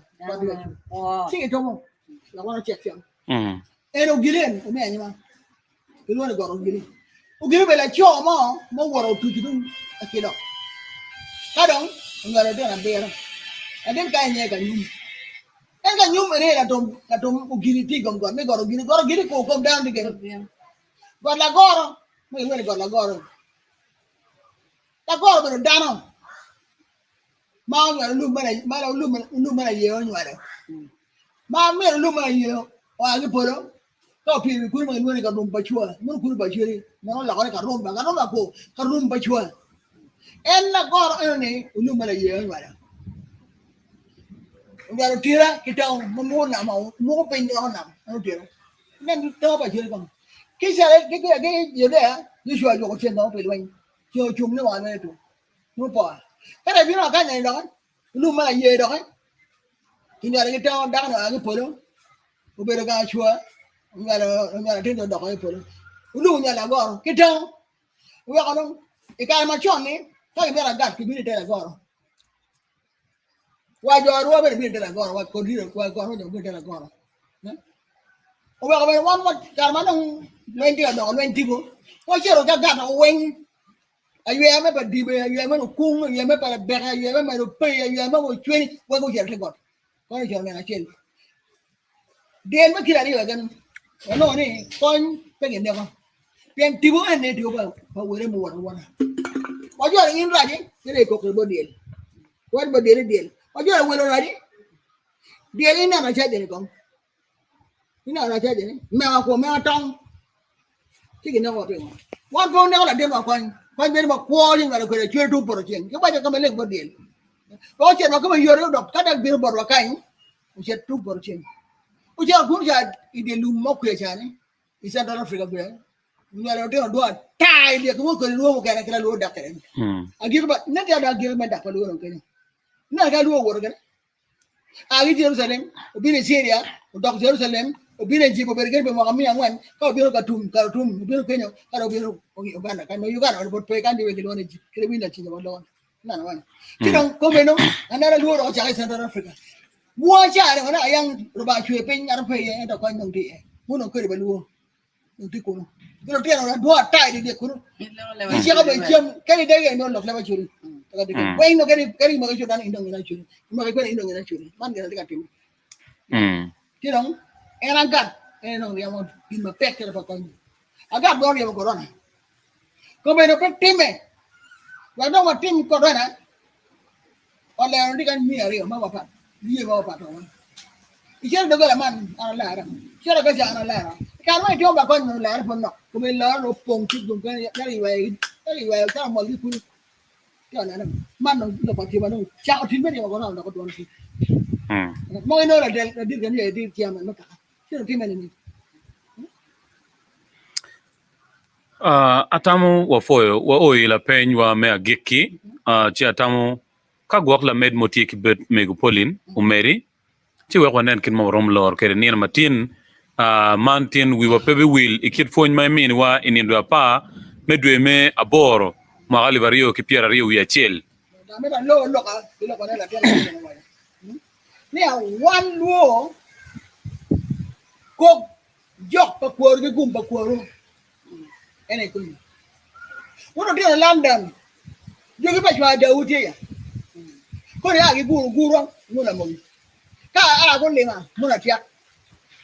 cái trong không là con nó chẹt chẹt eno gilen o me anyama pelo ne goro gili o gili bela cho mo woro tutu akilo kadon ngara de na bera aden ka nye ka nyum en ka nyum ere la tom o gili ti gom me goro gili ko kom down de gor la goro me wele gor la goro bero dano ma ngara lu mana ye o nyare ma me lu mana ye o agi polo ko pi ku ma ngoni ka rum pachua mun ku bachiri no la ka rum ko ka rum pachua en la gor ene lu mala ye wala ngaro tira kita mo na mo pe ni na no tira nen to bachiri ko ki sa ke ye de ni shua yo ko chen do pe lwen jo chum ni wa ne tu no pa ka da bi na ka ne do lu mala ye do ki ni ara kita da na agi polo ubero ga chua ngara tendo do ko polo ulu nya la goro kita uya kono e ka ma choni ka ke bera gat ki bi de la goro wa jo ro be bi de la goro wa ko di ko goro jo bi de la goro uya ko be wan ma ka ma no lendi do lendi go ko chero ga gat o wen ayu me ba di be ayu me no kung ayu me para be ayu me no pe ayu me mo chweni wa ko jere got ko jero na chen den ma kira ni wa gan no ni kon pe ngen de ko pen tibu en ne tibu ba were mo wa wa jo in ra ni ne ko ko bo del wa bo del wa jo wero ra ni del ina na cha de ko ina na cha de ni me wa ko me tong ti ki no ko te wa ko ne la de ma ko be ma ko ni ga ko de chwe tu por chen ke ba ja ka me le bo del ko chen ma ko me yoro dok ka da bir bor wa kai che tu por chen uja kunja ide lummo kwechane isa South Africa bra ngalo te do tai de ko ko lu ko kana lu dakere agir ba na da agir ma da ko lu ko ni na ga lu wor ga agi Jerusalem obine Syria dok Jerusalem obine jibo bergen be mo ami angwan ka obino ka tum obino kenyo ka obino Uganda kan Uganda bot pe kan diwe lo ne kribina chi ba lo na na wan ti don ko be no anara lu ro cha South Africa mua cha này nó ayang roba chue pin ar pe ye da kwa nong ti mu no ko ba lu nong ti ko no ko ti no do tai de ko no ni cha ka be chem ka ni de ge no lok la ba churi ka de ko no ka ni ma ka chu dan indong na churi ma ka ko indong na churi man ga de ka tim ti dong era gat no ya mo pin ma pek ka ko aga do ya ko ron ko be no pe time wa do ma tim ko ron na o le ri kan mi ari ma ba pa dia bawa patron. Ikan dogo la man ana lara. Kira ka jana lara. Kan mai tiom ba kon lara pon no. Ko me lara no pong ti dum kan ya ri wai ka mo li ku. Ya na man no lo pa ti ba no. Cha ti me ni ko na ko don ti. Mo no la del di kan ye di ti am no ka. Kira ti me ni. Atamu wa foyo wa oila pen wa me agiki chi atamu kagwak la med moti ki bet megopolin umeri chi wa nen kin mo rom lor kere ni matin mantin wi wa pebe wil ikit fon mai min wa inindo pa medwe me aboro ma gali vario ki piera rio ya chel me ba lo ka lo ko la tela ni a wan lo ko jok pa ko ge gum pa ko ene kun Uno dia London. Jogi ba chwa da uti ya. Ko ya gi guru muna mo. Ka a ko lenga muna tia.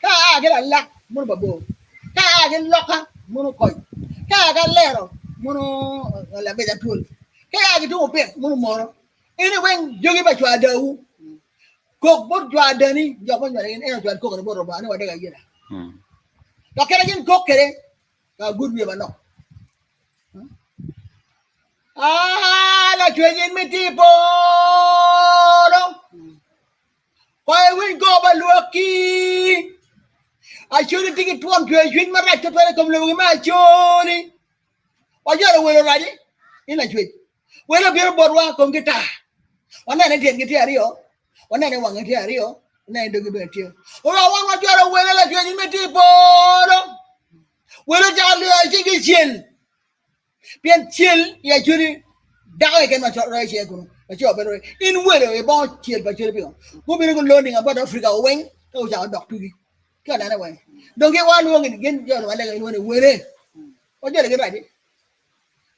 Ka a ge la muna babo. Ka a ge loka muna koy. Ka ga lero muna la be da tul. Ka a ge to pe muna moro. Ini wen jogi ba chwa da u. Ko bo chwa da ni jo ko nyare en chwa ko ko bo roba ni wa de ga yira. Lo kere jin ko kere ka good me ba no. La chwe jin mi tipo. Why we go by lucky? I should think it one to a drink my right to play come living my journey. Or you're away already? In a tweet. Well, a beer board one come guitar. One night I didn't get here. One night I want to get here. Nine to give it you. Or I want what you're away like you in my tipo. Well, a jolly, I think it's chill. Bien chill, yeah, Judy. Down again, my short right here. In winter, about chill by chill. Who be learning about Africa wing? Those are doctor. Get another way. Don't get one wrong again. You're like I want to wear it. What did I get right?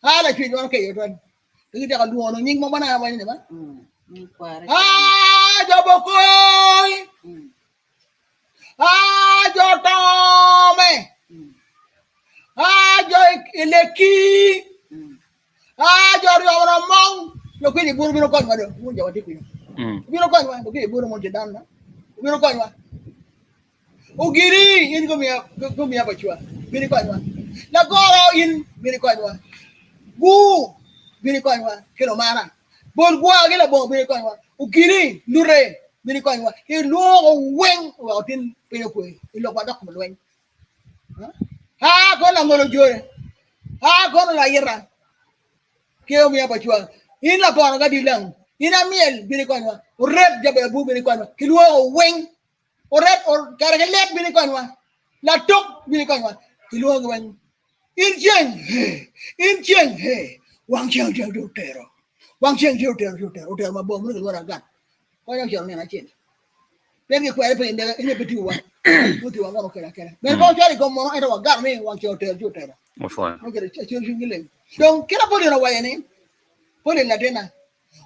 I like you. Okay, you're right. You get a do on a ning moment. I went in. Jabokoi. Jotome. Eleki. Joramong. Lo quindi pure meno con vado, non già di qui. Meno con vado, che pure non c'è danno. Meno con vado. Ugiri in come faccio. Meno con vado. La goro in meno con vado. Bu meno con vado, che lo mara. Bol gua che la bo meno con vado. Ugiri lure meno con vado. Che luogo wen wa tin peno qui. Il lo vado come wen. Con la molo giore. Con la ira. Che mi faccio. In la porta ga dilang ina miel bini kwanwa red jabe bu bini kwanwa kilwo weng o red or karagelet bini kwanwa la tok bini kwanwa kilwo weng in cheng wang cheng do tero wang cheng do tero ma bom lu wara gat ko yang cheng na chen ben ke kwere pe inde betu wa betu wa ngoro kera ben ko jari ko mo ero gat me wang cheng do tero o fa o kere cheng ngile donc kera poli na wayene poli la tena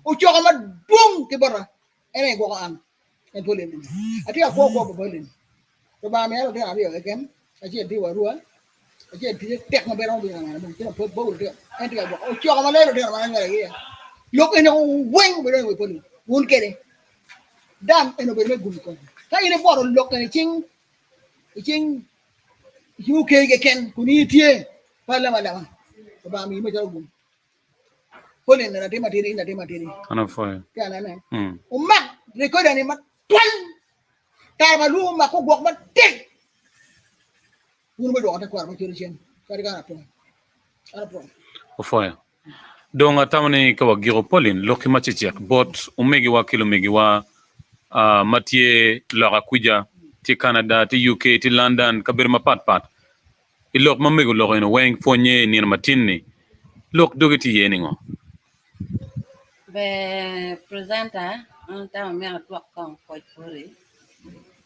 o choka ma dum ke bara ene go an en poli ni ati ko poli to ba me ro tena ri ken ati ti wa ruwa ati ti tek ma bero bi na mo tena po bo ri en ti go o choka ma le ro tena ma ngara ye lok ene weng be ro poli un kede dam ene be me gum ko ta ene bo ro lok ene ching yu ke ken kuni tie pala ma to ba mi me jaro gum poli na te materi ana fa kana na umma rekoda ni matwal ta ma lu ma ko gok ma tek bunu do ta kwar ma tori chen kari kana to ana pro o fa donga tamani ka wagiro polin loki machichek bot umegi wa kilo megi wa matie laga kuja ti Canada ti UK ti London kabir ma pat ilok mamego logo ino weng fonye ni matinni lok dogiti yeningo Be presenta ta me atwa kon ko puri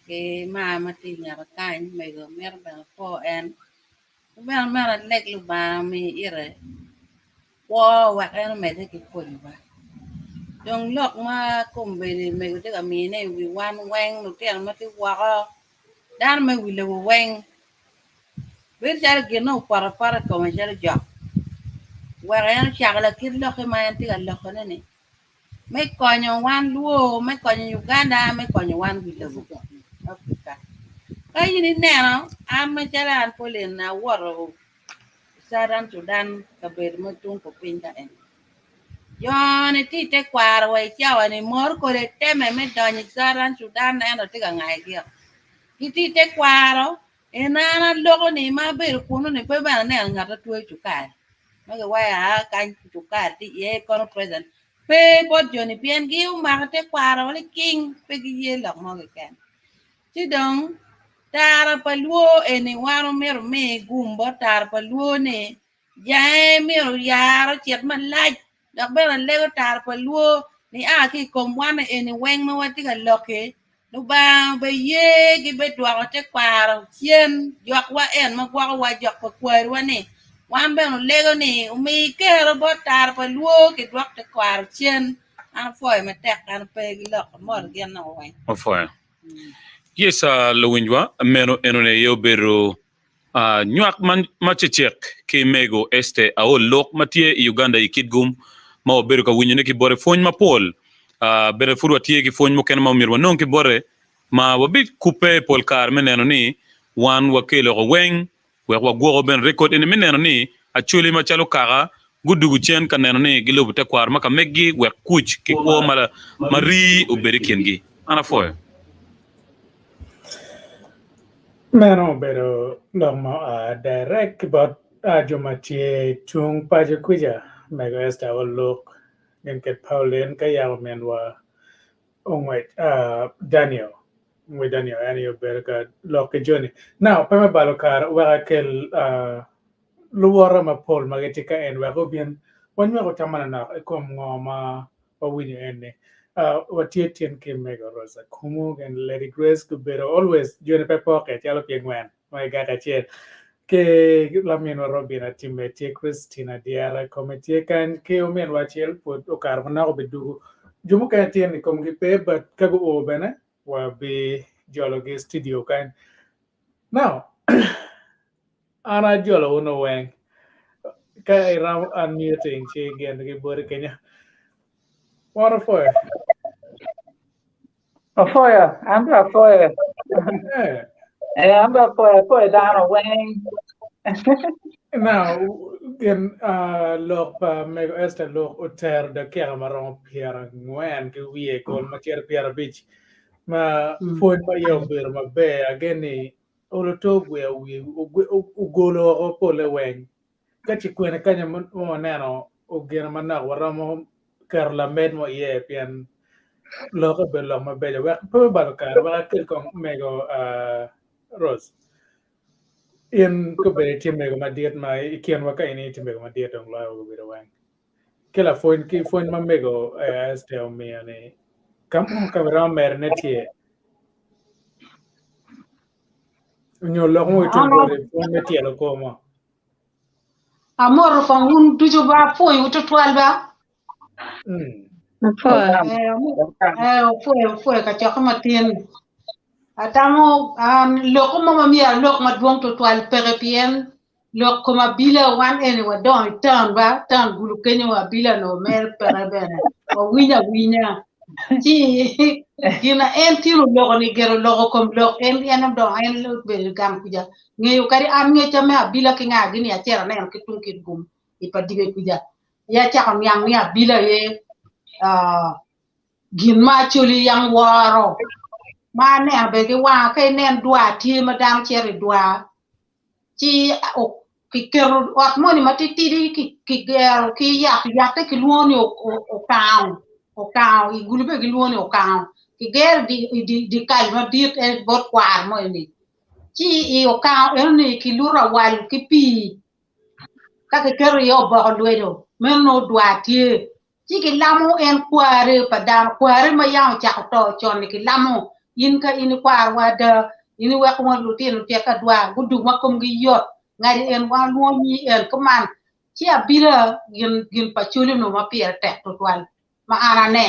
ke ma mati nya kan me go mer ba po en mer lek lu ba mi ire wo wa en me de ki ko ba dong lok ma kum be ni me de ka mi ne wi wan weng no te ma ti wa dan me wi le weng bir jar ge no para ko ma jar ja wa en chagla kir lo ke ma en ti ga lo ko ne mấy coi nhau quan luôn mấy coi nhau Uganda mấy coi nhau quan Việt Nam Africa cái gì nè nó am mấy cái là anh phải lên na war Sudan cái bề mà tung của pin ta em do này thì te qua rồi cháu này mor có để te mấy đòi như Sudan này nó thì cả ngày kia thì te qua rồi em na logo này mà bề cuốn này phải bạn này ngặt ra tuổi chủ cái mấy cái quay cái chủ cái thì ye con present pe bot joni pien giu ma te kwara wala king pe gi lok mo ke ti dong tar pa luo ene waro mer me gumbo tar pa luo ne ya mer yaro chet man laj dok be ran le tar pa luo ni a ki kom wan ene weng ma wati ga loke no ba be ye gi be dwa te kwara chien yok wa en ma kwa wa jok pa kwar wa ne wan ben lego ni umi ke robot tar pa luo ke dwak te kwar chen an foi me tek an pe gi lo mor gen no wen Ofoya. Yes, Lowinjwa, meno enone yo bero nyak man machechek ki MEGO ESTHER AOL LUK matie Uganda ikidgum ma obero ka winyo ne ki bore fony mapol bere furu atie ki fony moken ma umirwa non ki bore ma wabit kupe pol kar meneno ni wan wakelo ko weng wa gwogo ben record ene meneno ni Acholi machalo kaka gudugu chen kaneno ni gilobu te kwar maka meggi we kuch ki ko mala mari obere kengi ana foyo. Mano pero normal direct but Jomatie chung paja kuja MEGO ESTHER AOL LUK and get Pauline Kayao Menwa Daniel with Daniel and you better lock a journey. Now Pema Balokar where I kill Luara Mapol Magatika and Wagobian when we go Tamana come ngoma or winning any. What Tian came MEGO Rosa Kumug and Lady Grace could better always join a pocket, yellow penguin. My God, I cheer. Ke Lamino Robina Timete Christina Diara Committee can Keomen Wachel put Ocarvana Bedu Jumuka Tian Comgipe, but Kago Obene will be Geology Studio kind. Now, Anna Jolo no wang. Kai ram unmuting she again the Bori Kenya. What for? Afoya, I'm Afoya. I'm Afoya down a wing. Now, in look, MEGO ESTHER LUK uter the camera Pierre Nguyen, we call Macher Pierre Beach. Ma phone ma yo bir ma be again oloto we ugolo opole weng. Kachi kwene kanya mo nano ugena mana waramo karla med mo ye pian loka be lo ma be wa po balokar wa kil kong MEGO Rose. In ko be tim MEGO ma diet ma ikian wa ka ini tim MEGO ma diet ong lo go be weng. Kila phone ma MEGO ESTHER me ane kam kamera mer netie. Nyo lo mo itu bore phone netie lo koma. Amor con un tujo ba foi uto twalba Afoya. foi ka chaka matin atamo loko mama mia lok madwong to twal perepien lok koma bila wan ene wa don tan gulu kenyo wa bila no mer perebene o winya ti gina en tiro loko ni gero loko kom lok en yanam do en lo be gam kuja ngeyo kari am nge chame abila ki nga gini achera na ki tung kit gum ipadige kuja ya cha kam yang ni abila ye gin ma chuli yang waro ma ne abe ke wa ke nen dua ti madam chere dua ti o ki kero wat moni matiti ki gero ki ya te ki luoni o kaw i gulube ki luoni o kaw ki ger di kalma dit e bot kwar mo ni ti o kaw ni ki lura wal ki pi ka ke kero yo bo lwedo men no dua ti ki lamu en kware padam kware ma yang cha to chon ki lamu in ka in kwar wada in wa ko lutin te ka dua gudu makom gi yot ngari en wa luoni en koman ti abira gin pachuli no ma pier te to twal ma ara ne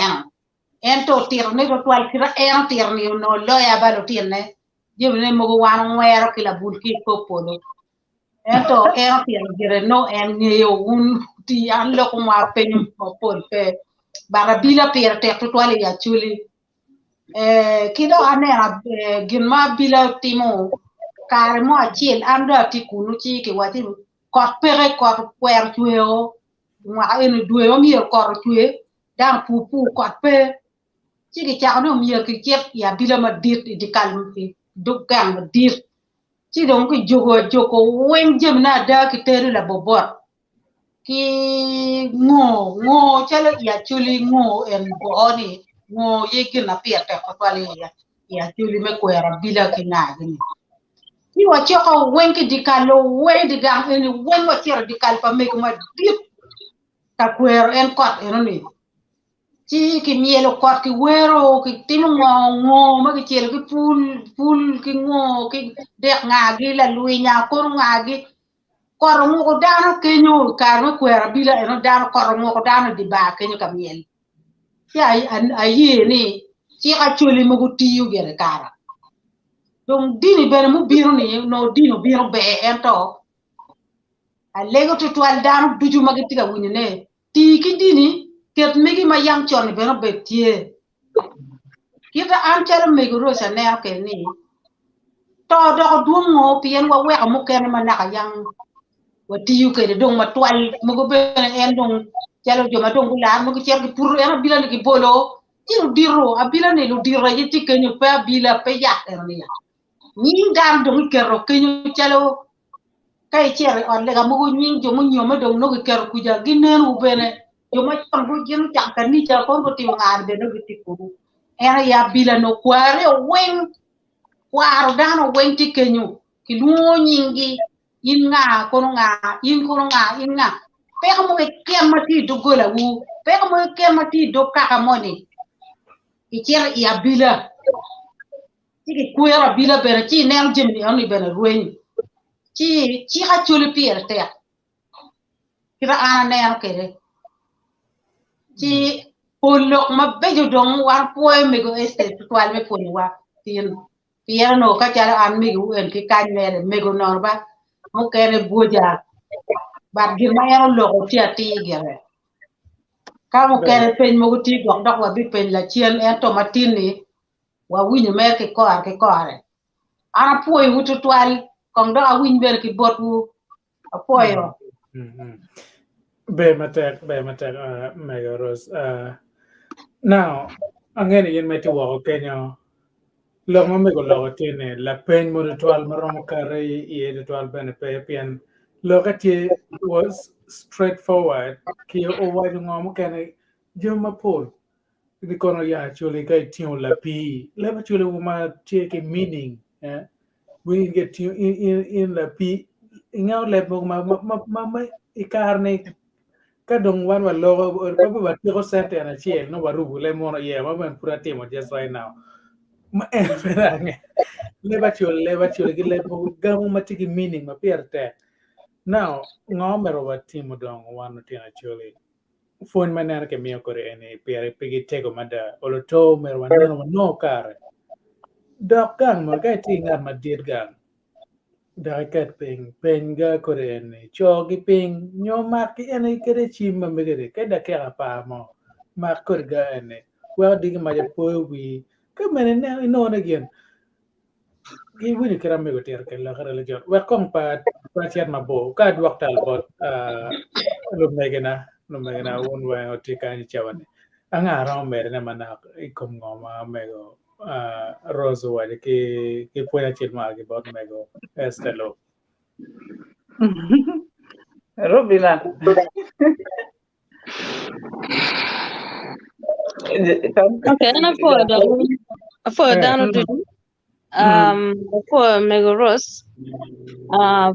en to tir ne to twal kira en tir ni no lo ya ba lo tin ne jebne mo wan ngwero ki la bulki popolo en to en tir gire no en ngeyo un ti an lo ko ma penyum popol pe bara bila pier te to twal ya chuli kido anera gima bila timo kare mo achiel ando ti kunu chi ke wati kot pere kot kwer tueo ma en dueo mier kor tue dan pupu kot pe chi ke cha no mier ke chep ya bila ma dit di kalm ki dukkan ma dit chi don ko jogo wen jem na da ki tere la bobot ki ngo chala ya chuli ngo en boni ngo yeki na pia te ko pale ya chuli me kwera bila kina gini ni wa choko wenki dikalo we digang eni wen wa tira dikal pa me ko ma dip ta kwero en kot enoni ti ki mielo kot ki wero ki timo ngo ma ki chelo ki pul ki ngo ki dek ngagi la luinya ko ngagi korongo ko dano kenyo karma kwera bila eno dano korongo ko dano di ba kenyo kamiel ya ayi ni ci Acholi mo ko tiyu gere kara donc dini bere mu biro ni no dino biro be ento alego to twal dano duju magiti ga winne ti ki dini ket megi ma yang chon bero be tie kita an chalo mego rosa ne ake ni to do ko duongo pien wa we mo ken ma na yang watiyu ke dong ma twal mo go be en dong chalo jo ma dong la mo ko cer ki pur en bila ni ki bolo iru diro abila ni lu diro yiti kenyu pa bila pe ya ni ya ni dam dong ke ro kenyu chalo kai cer on le ga mo go nyin jo mo nyoma dong no ke ro ku ja ginen u bene jo ma tan go jin ta kan ni ja ko ti ngar de no ti ku era ya bila no kware wen kwaro dano wen ti kenyu ki luo nyingi yin nga kono nga yin kono nga yin nga pe ko mo ke mati do gola wu pe ko mo ke mati do kaka moni ki cer ya bila ti ku ya bila bere ti nem jim ni oni bere ruin ti Acholi pier te kira ana ne an kere ti polo ma bejo dong war poe MEGO ESTHER twal me poni wa tin pier no ka cara an MEGO en ki kan mere MEGO non ba mo kere boja ba gir ma yaro logo ti ati gere ka mo kere pen mo ti dok dok wa bi pen la chien en to matini wa winyo mer ke kore ana poe wutu twal kong do a winy ber ki botu a poyo be matek Mega Rose now angene yen meti wo Kenya lo mo mego lo tene la pen mo twal maromo kare ye twal bene pe pien lo ka ti was straightforward ki o wa ngom kene joma pol di kono ya Acholi kai tion la pi le ba Acholi ma take meaning we get you in la pi ngao le mo ma ikarne ka dong wan wa lo ba ti ko sente na chiel no warubu le mo ye ma ben pura timo just right now ma esperange le ba Acholi gi le mo gamu ma tigi meaning ma pierte now ngomero wa timo dong wan ti Acholi phone manana ke mio kore ene piere pigi tego mada oloto merwa neno no kare dok gang mo ka tinga madit gang dakat peng ga kore ene chogi ping nyo mak ene kere chima megere ka da ka pa mo mak kore ga ene well dig ma po wi ka mene ne no again gi wini kera mego ter ke la kare le jot wa kong pa chat ma bo ka duak tal bot lu megena un wa otika ni chawane anga ro mere na mana ikom ngoma mego Rose wa ki punya chat ma gi bot MEGO ESTHER LUK Rubina. Okay, and for down to for MEGO Rose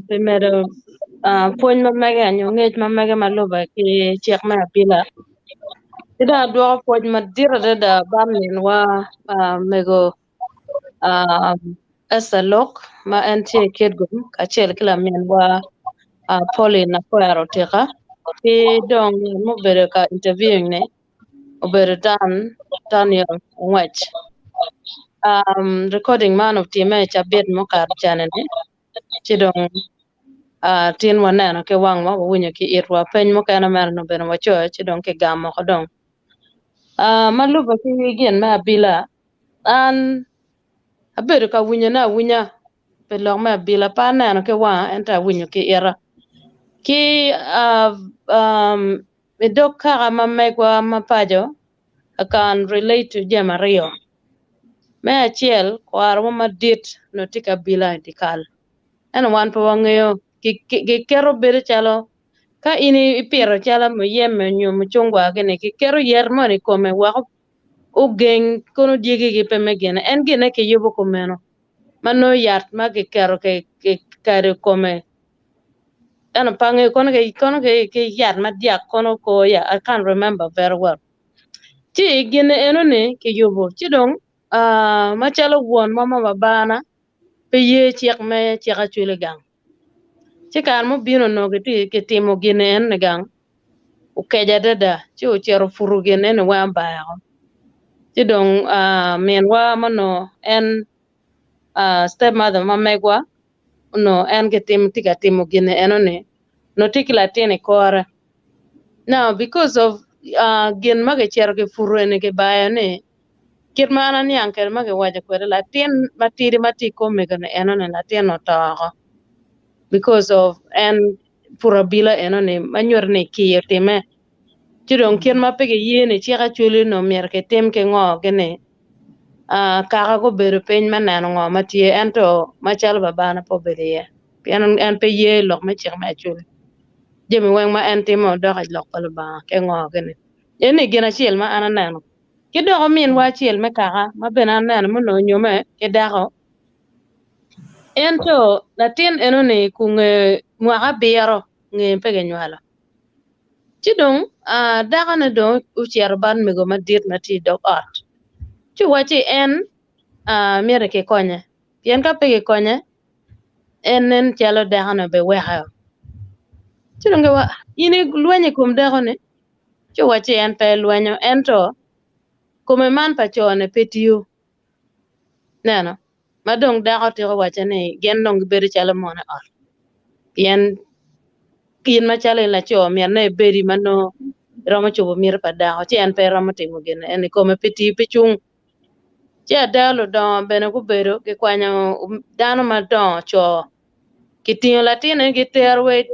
primero point ma mega nyonget ma mega maloba ki check ma pila ida do point ma dira da bamin wa MEGO ESTHER LUK ma anti kid gum ka chel kila men wa Pauline na kwaro teka ki dong mo bere ka interviewing ne obere Daniel Nwech recording man of team cha bed mo kar chanene ci dong tin wana ke wang mo winyo ki irwa pen mo kana mer no ben mo cho ci dong ke gam mo dong maluba ki gen ma bila an abedo ka winyo na winya pe lo ma bila pa na ke wa enta winyo ki era ki medoka ma megwa ma pajo akan relate to Jamario me achiel kwar ma dit no tika bila dikal en wan po wangeyo ki kero bere chalo ka ini ipiro chala mo yeme nyum chungwa gene ki kero yer moni kome wa o gen kono diegi gi peme gene en gene ke yobo komeno mano yat ma ki kero ke kare kome en pange kono ke yat ma dia kono ko ya I can't remember very well ti gene enone ke yobo ti dong machalo won mama babana pe ye chiek me chiek Acholi gang Chikar mo bino no ke timo gine en negang. Ukeja dada chi uchero furu gine ne wa bayo. Chidong men wa mano en stepmother ma megwa no en ke tika timo gine enone no tikila tiene kore. Now because of gin mage chero ke furu ene ke bayo ne kit mana ni anker mage waja kwere la tien matiri matiko megane enone la tien no taho because of en purabila enone manyor ne kiyo time chidong kien mapege yene chika chuli no mier ke tem ke ngo gene kaka go bedo peny manano ngo matie ento machal babana po bede ye en pe ye lok me chik me chuli jemi weng ma en timo doka lok pala ba ke ngo gene ene gina chiel ma ananano kidogo min wa chiel me kaka ma bena nano muno nyume ke dako ento latin enone kunge mwaka biero nge pege nywala chidong daka na do uchier ban mego madit mati dog ot chu wachi en miere ke konye yen ka pege konye en chalo daka na be weha chidong wa yini luenye kum daka ne chu wachi en pe luenyo ento kume man pa chone petiyo neno madong daka tiko wacha ne gen dong beri chalo mone ot yen kin machalo la cho mier ne beri mano romo chobo mier pa dako chi en pe romo timo gene en kome peti pichung chi adalo don bene ku bedo ke kwanyo dano ma don cho kitiyo latine ki ter we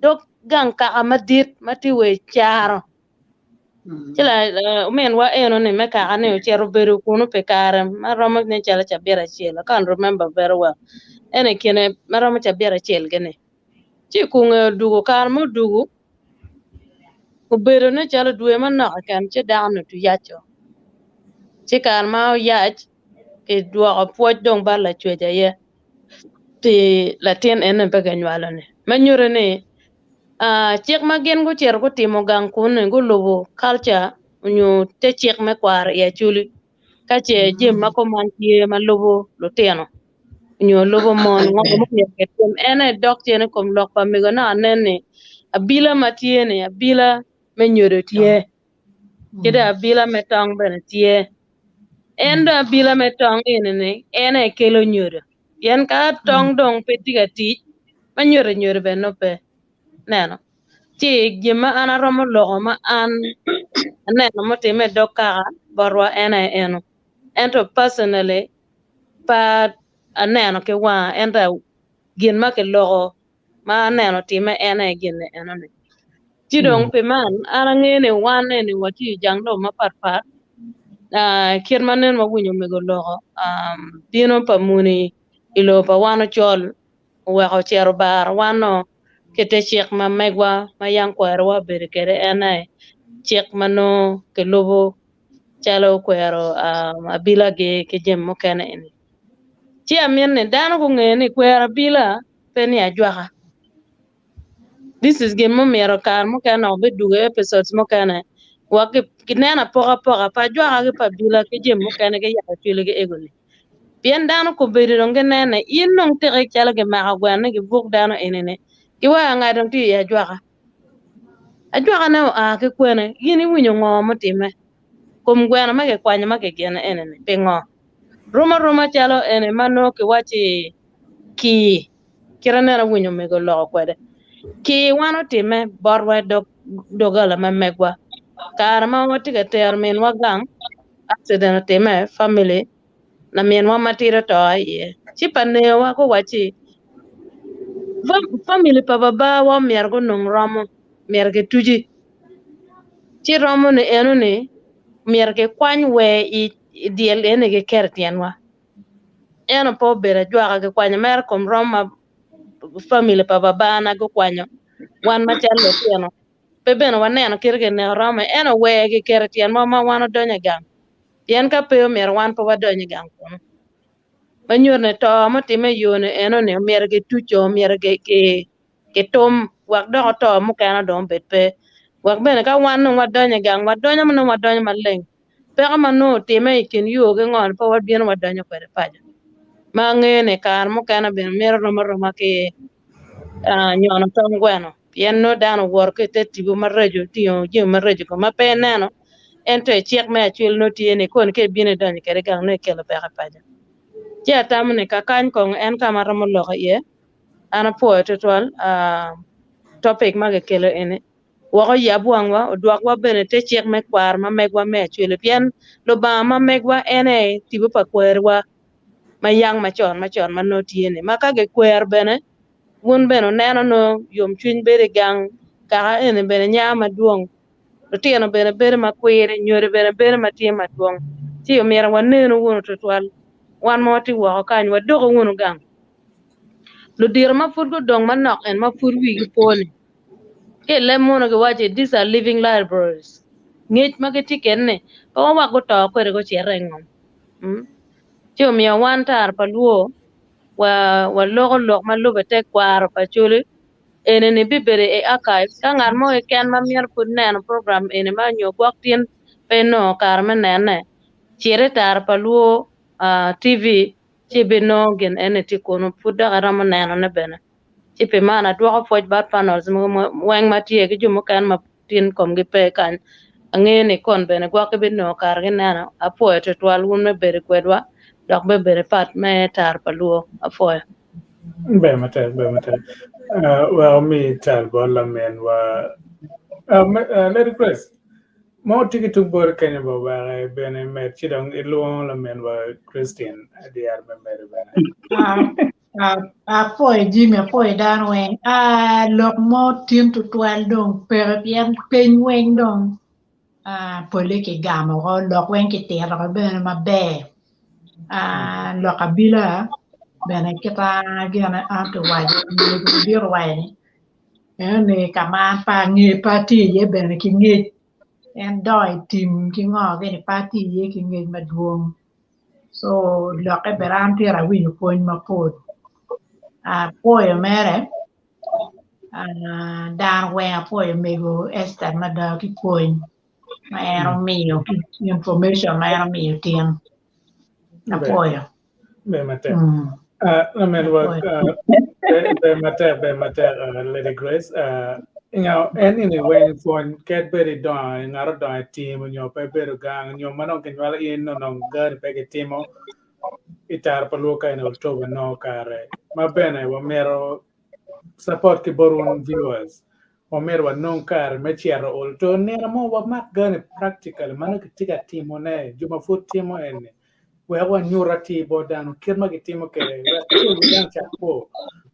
dok gang kaka madit mati we charo chila men wa eno ne me kaka ne ochero bedo kuno pe kare ma romo ne chala chabera chiel I can't remember very well ene kene ma romo chabera chiel gene chi kunga dugu kar mo dugu ku bedo ne chalo duwe ma noka kan chi dano tu yacho chi kar ma yach ke duwako puoch dong ba la chweja ye ti latin ene peke nywalo ne manyure ne chik ma gen go cher go timo gang kun go lobo culture nyu te chik me kwar ya chuli ka che jem ma ko man tie ma lobo lo teno nyu lobo mon ngo mo ke tem ene dok tiene kom lok pa mi go na nene abila matiene abila me nyoro tie kida abila me tong bene tie endo abila me tong ene kelo nyoro yen ka tong dong petiga ti ma nyoro be no pe neno ti gima ana romo logo ma an neno mo time doka barwa eno ento personally pa aneno ke wa enta gin ma ke logo ma aneno time ene gin eno ne ti dong pe man ana ngene wan ne wati jangdo ma pat kir manen ma winyo mego logo dino pa muni ilo pa wano chol weko chero bar wano kete chik ma megwa ma yang kwero wa bere kere ene chik mano ke lobo chalo kwero abila ke jem mo kene ini chi amien ne dano ko ngene kwero abila peni ajwaka this is game mo mero kar mo kene obe duge episodes mo kene waki kinena poka pa jwaka ke pa bila ke jem mo kene ke yaka chile ke egoli bien dano ko beri ronge nene yin nong tere chala ke maka gwane ke buk dano enene ki wa nga dong ti ya ajwaka ne ke kwene yini winyo ngo mo time kum gwana ma ke kwanya ma ke gene enene pe ngo ruma chalo ene mano ke wachi ki kirane na winyo me go lo kwede ki wano time borwe dogala ma megwa kar ma wati ke ter min wa gang accident time family na min wa matira to aye chipa ne wa ko wachi family pa baba wa mier go nong romo mier ke tuji chi romo ne eno ne mier ke kwany we I diel ene ke kertien wa eno po bere jwaka ke kwany mer kom roma family pa baba na go kwanyo wan ma chalo tieno pe beno waneno kirge ne roma eno we ke kertien ma wano donya gang yen ka pe mier wan po wadonya gang kono manyor ne to mo time yone eno ne mier ke tucho mier ke tom wak do to mo kana do bet pe wak bene ka wan no wadonya gang wadonya mo wadonya maleng pe ma no time kin yo ge ngon po wadien wadonya kwere paja ma ngene kar mo kana ben mier roma ke nyono tong gweno pien no dano wor ke te tibu marrejo tiyo je marrejo ko mape neno ento e chiek me achul no tiene kon ke bine donyo kere gang no kelo peka paja che tamne ka kany kong en kamaro moloka ye ana po total topic mage kelo ene wako yabuangwa odwakwa bene te chiek me kwar ma megwa me achul pien lo ba ma megwa ene tibu pa kwerwa ma yang machon ma no tiene maka ge kwer bene wun beno neno no yom chuny bere gang kaka ene bene nyama duong lutino bene bere makwire nyore bene bere matie maduong tiyo miera waneno wunu tutwal wan moti wako kany wadogo wunu gang ludir ma fud go dong manok en ma fud wigi poni ke lemono ge wache these are living libraries ngech mageti kenne pa wago to kwere go chierengom tiyo miya wan tar paluo wa logo lok ma lube te kwaro pa chuli ene ni bibere e archives ka ngar mo e ken ma mier pud neno program ene ma nyo gwak tin pe no kar me nene chere tar paluo TV ci bi no gen ene ti kono pud da ramo neno ne bene ci pe mana dwoko poj bar panels weng ma tie gi jumo kan ma tin kom gi pe kan angene kon bene gwak bi no kar gi neno apo e twal wun me bere kwedwa dok be bere pat me tar paluo afoya Be mate. Well, me tell Bola men wa. Lady Grace. Mo tiki tuk bor Kenya ba ba bene met chidong iluong la men wa Christian di arme mere bene. Poi Jimmy poi dan weng lok mo tim tu twel dong per bien pen weng dong pole ke gamo ko lok weng ke tera ko ben ma be lok abila bene kita gana antu waje ni bir waje ene kama pa ngi parti ye bene ki ngi en doi tim ki ngo ke parti ye ki ngi maduong so lok e beran tera wi ko ma pod poi mere dan weng poi MEGO ESTHER ma da ki poi ma ero mio ki information ma ero mio tien poi Be mate. La men wa be mate Lady Grace. Any when for Cadbury don ngaro don team nyo pe beru gang nyo manong kenwala in no gar pe ke timo itar paluka in October no kare. Ma bene wa mero support ki borun viewers o mer wa non kar me chiaro ol to ne mo wa mak gane practical mano ki tika timo ne juma fut timo ene we wa nyura ti bodan kirma ki timo ke chi wi dan cha po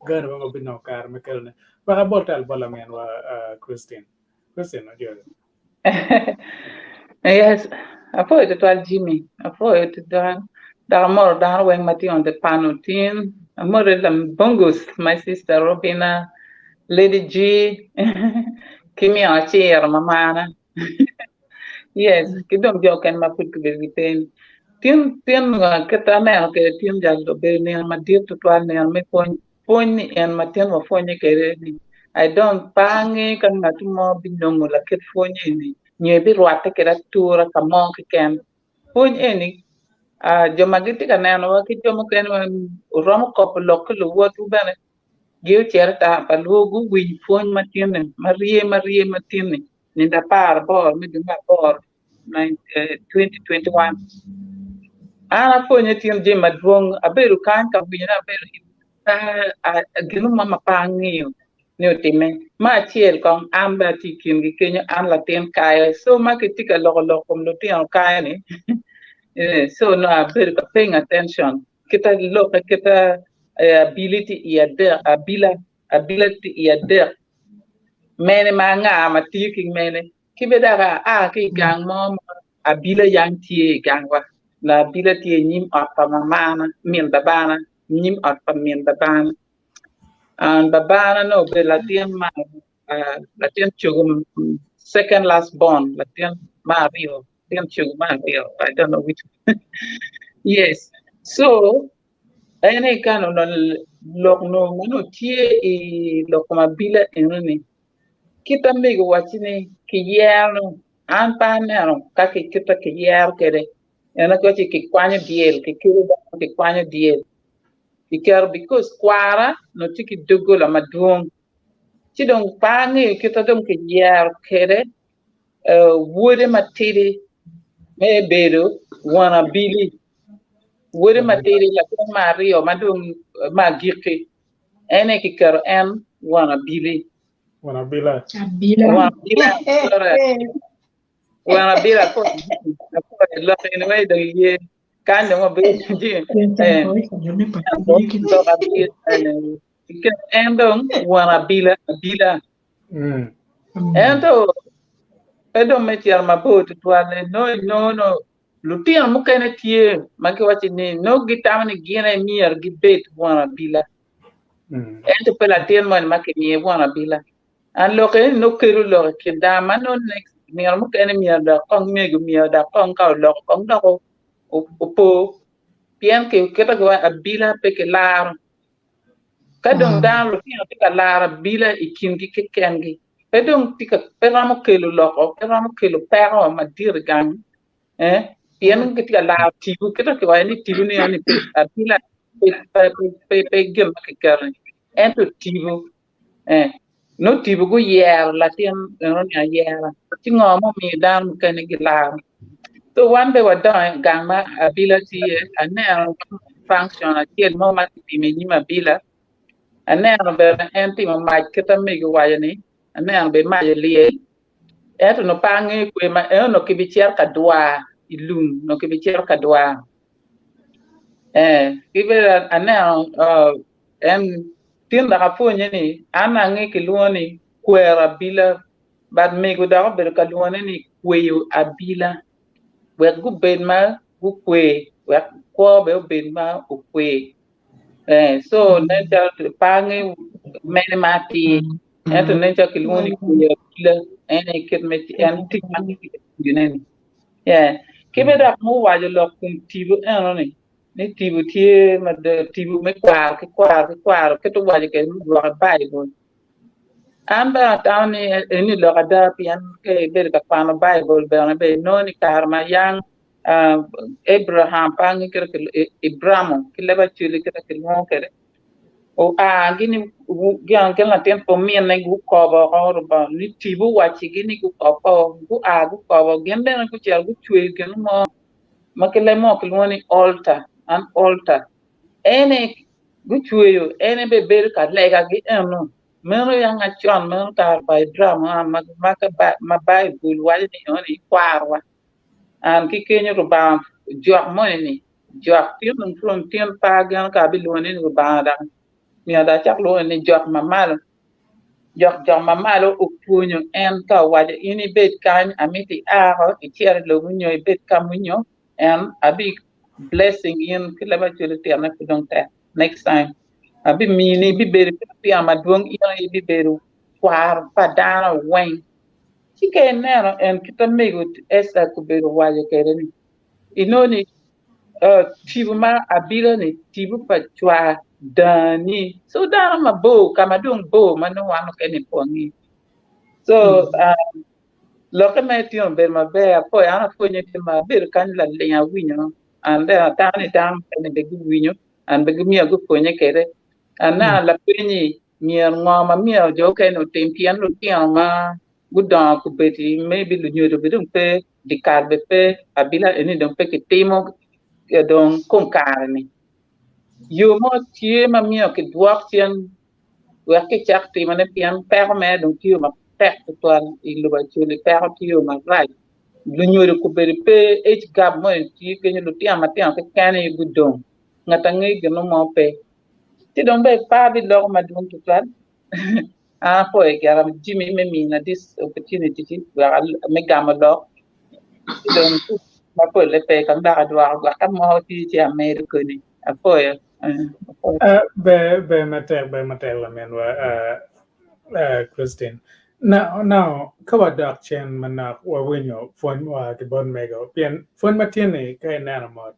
gane wa bino kar me kelne ba boltal bala men wa Christine no jole Yes, apo ito twal Jimmy. Apo ito da more da weng mati on the panel team. Amore lam bongus, my sister Robina, Lady G, Kimi Achi, Mamana. Yes, kidong joken maput kibirgitin. Tien kita ne ke tien jal do be ne ma dir to twal ne me pon en matien wa fonye kere ni. I don't pangi kan ngatumo binongo la ket fonye ni. Nye bi rwate kera tura ka mon ke ken. Fonye ni joma giti ka neno wa ki joma ken romo kop lok lu wo tu bene. Giu cher ta pa luogu winy fonye matien ne. Marie matien ni. Ninda par bor mi dunga bor 2021. Ana fonye tien je madwong aberu kan ka winya aberu ginu mama pangiyo ni otime ma chiel kong amba ti kin gi kenyo an la ten kaya so ma kitika loko lo tien kaya ni so no aberu ka paying attention kita loka kita ability iya mene ma nga ma ti kin mene kibedara ki gang mo abila yang tie gangwa la bila tie nyim apa mamana min babana nyim apa min babana and babana no be la tien ma la tien chugum second last born la tien Mario tien chugum Mario I don't know which yes so ene kano lok no mano tie lok ma bila enuni kita mego wachini ki yerno an panero kaki kita ki yer kede ena ko ki kwanyo diel ki kiro ki kwanyo diel because kwara no tiki dogola madwong ci dong pa ngi kita dong ke yar kere wode matiri me bedo wana bili wode matiri la ko mario madong magiki ene ki kero en wana bili Wana bila. wana bila lora wana bila ko lo anyway do ye kan mo be ji en dong wana bila en to edo metiar mabot twale no lutien mukene tie maki wachi ni no gitamni gine mier gibet wana bila ento pela tien mon maki ni wana bila an loke no keru lo ke dama no next mier mukene mier da kong mego mier da kong ka lo kong da ko opo pien ke keta ko abila peke lar kadong dan lo pien ke lar bila ikindi ke kengi pedong tika peramo kelo loko peramo kelo pero ma dir gang pien ke tika lar tibu keta ko ni tibu ni ani pe abila pe gem ke kerne ento tibu no tibu go yer la tien no nya yer tingo mo mi dan ke ni lar so one be wa dan gang ma ability ana function a tiel mo ma ti me ni ma bila ana be enti mo ma keta me go wa ni ana be ma ye eto no pange kwe ma no ke bicher ka dwa ilum no ke bicher ka dwa kibe ana em tin da kapo ni ana nge ke luoni kwera bila bad me go da be ka luoni ni kweyo abila we gu ben ma gu kwe we ko be ben ma u kwe so nenta pange mene mati eto nenta ke luoni kweyo abila ene kirmet en tikma yunen kibe da mu wajo lo kum tibu ni tibu tie ma de tibu me kwar ke to wajo ke lu wa bible amba tawni ni lo da pian ke be ka pa bible be no ni karma yang abraham pangi ke ibrahim ke leba chuli ke mo ke o gini gian ke la tempo mien ne gu ko ba ni tibu wachi gini gu ko gu gu ko gembe na ku chel gu chwe ke mo makele mo ke woni altar ene gu chweyo ene be ber ka lega gi eno mero yang a chon mero ka ba drama ma ka ba ma bible wali ni oni kwarwa an ki kenyo ro ba jok mo ni jok ti nun from tien pa gan ka bi lo ni ro ba da mi da chak lo ni jok jok mamalo o punyo en ka waje ini bet kan amiti aro ichier lo munyo bet kamunyo en abi blessing in kilaba chule tiana kudong ta next time abi mini bi beru pi amadwong ina bi beru kwar padana wen chike nero en kitamego esa kuberu waje kereni inoni tibu ma abila ni tibu pa chwa dani so dana ma bo kama dung bo manu wanu keni pongi so loke me tion ber ma be po ana fo ni ma ber kan la le ya winyo and ta ni tam ne be gu winyo and be gu mi gu ko ne kere ana la penyi mier ngoma mi jo ke no tempian lu tian ma gu da ku beti maybe lu nyodo be dum pe di karbe pe abila eni dum pe ke temo don kon karni yo mo tie ma mi ke duak tien we ke chak ti mane pian per me dum tio ma per toan ilu ba chuli per tio ma right lu nyori ku beri pe gab mo ti ke ni lu ti ama ti ke kane gudon ngata ngi gno mo pe ti don be pa bi lo ma dum toan po e garam jimi me mi na this opportunity ti wa me gam lo ti don ma po le pe kan da dwa ga kam mo ti america ni po e Be matek la men wa Christine. Now kawa dak chen manak wa winyo fon wa ke bon mego pien fon matiene kay nana mo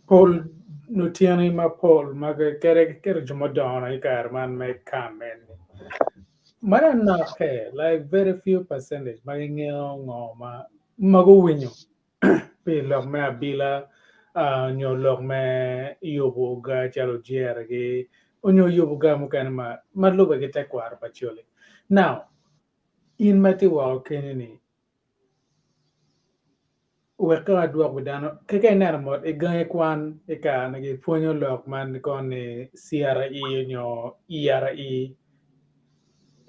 Paul nutiani ma Paul ma kere jumo dona ikar man me kamen mana na ke like very few percentage ma ngeo ngoma mago winyo pe lok me abila nyo lok me yobo ga chalo jergi onyo yobu gamu kana ma loba ke takwar pachole. Now, in mati wa kenini weka dua budano keke nana mot e gange kwan e ka nagi ponyo lok man kon CRE nyo ERE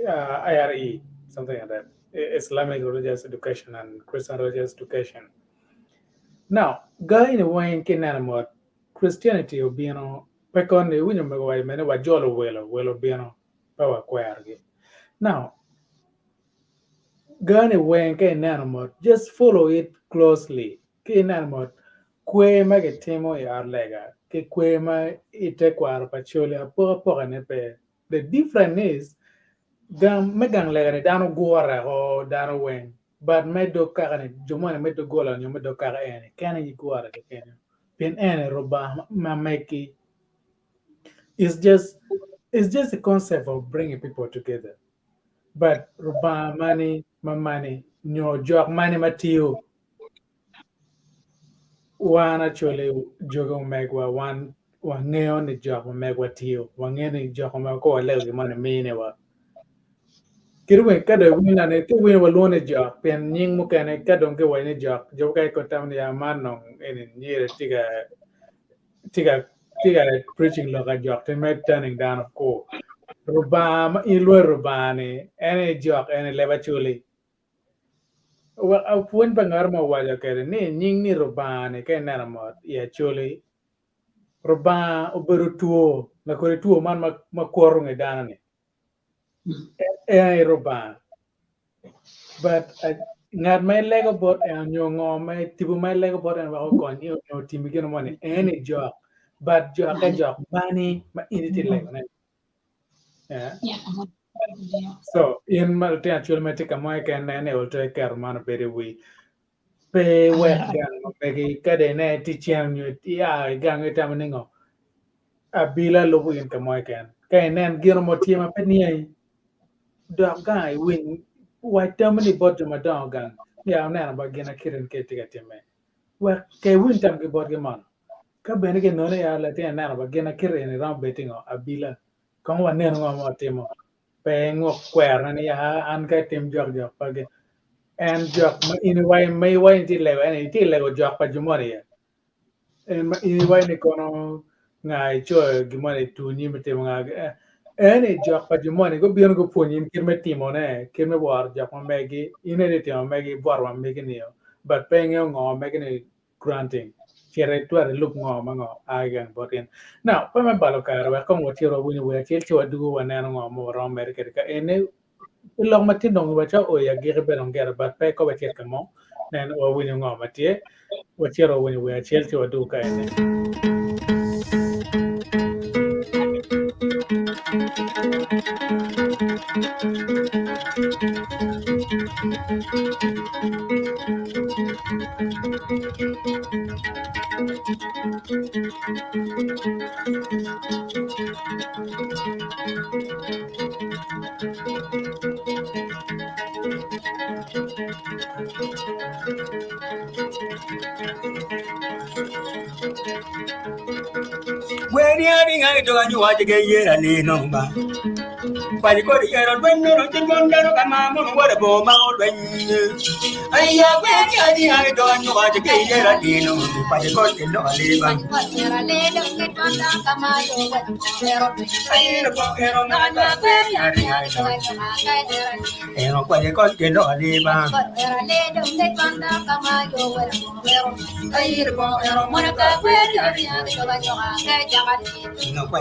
IRE something like that, Islamic Religious Education and Christian Religious Education. Now, guy in a way ke nana mot Christianity obiano pekon e winyo megwai mene wa jolo welo biano pa wa kwergi. Now, Gane wen ke nanamot, just follow it closely. Ke nanamot, kwe ma ke temo ya lega, ke kwe ma ite kwar pachole a nepe. The difference is, megang lega ne dano gora o dano wen, but me do kagane, jumane me do gola nyo me do kaga ene, kane yi gora ke kene. Pin ene roba ma meki. It's just a concept of bringing people together. But ruba money, my money, no job money matio. One actually jogo megwa one neon the job megwa tio, one any job ko leo money meanewa. Kirwe kada wina ne tu wina walone job, pen nying mo kane kadon ke wine job, jokai ko tam ya manong in near tiga preaching loga job, to make turning down of ko. Ruba ilwe rubani, any job, any levachuli. Well, I went bangar mo waja kere ni nying ni robane kay naramot ya chole roba oberu tuo na kore tuo man makwaro ng dana ni roba but ngad may lego bot and yung may tibu may lego bot and wako kon yung timigin mo ni any job but job ka job money mainiti lego na yeah. So in malte actually mete kamoy ken na ne ultra kerman very we pe wek gang pegi kade ne tichiang nyu ya gang eta maningo abila lobu in kamoy ken kay nen giro mo tiema peni dog guy win white tamani bottom ma dog gang ya na ba gena kiren ke tiga teme wek kay win tam ke bot man ka bene ke no ne ya la te na ba gena kiren ram betingo abila kon wa nen ngo mo temo pe ngo kwer na ya an ka tem jog page and jog in way may way ti lego and ti lego jog pa jumori and in way ni kono ngai cho gimone tu ni mete nga and jog pa jumori go bion go poni kirme timone kirme war jog ma megi ine ti ma megi war ma megi ni but paying ngo megi ni granting chere tu are look ngo ma ngo again botin now pa me balo ka ra ko mo ti ro wini we ti cho du wa na ngo mo ro america ka ene long mati dong baca oh ya gere belong gere but pe ko baca kamo nen o wini ngo mati wachero wini we chelsea wa duka ene When you're having a dog, you want to get here and lean on back. Why you go to get on when you're not going to come on, what a bomb out when you. I have when you're having a dog, you want to get here and lean on. Why you go to not leave on. And what you got to not leave on. No,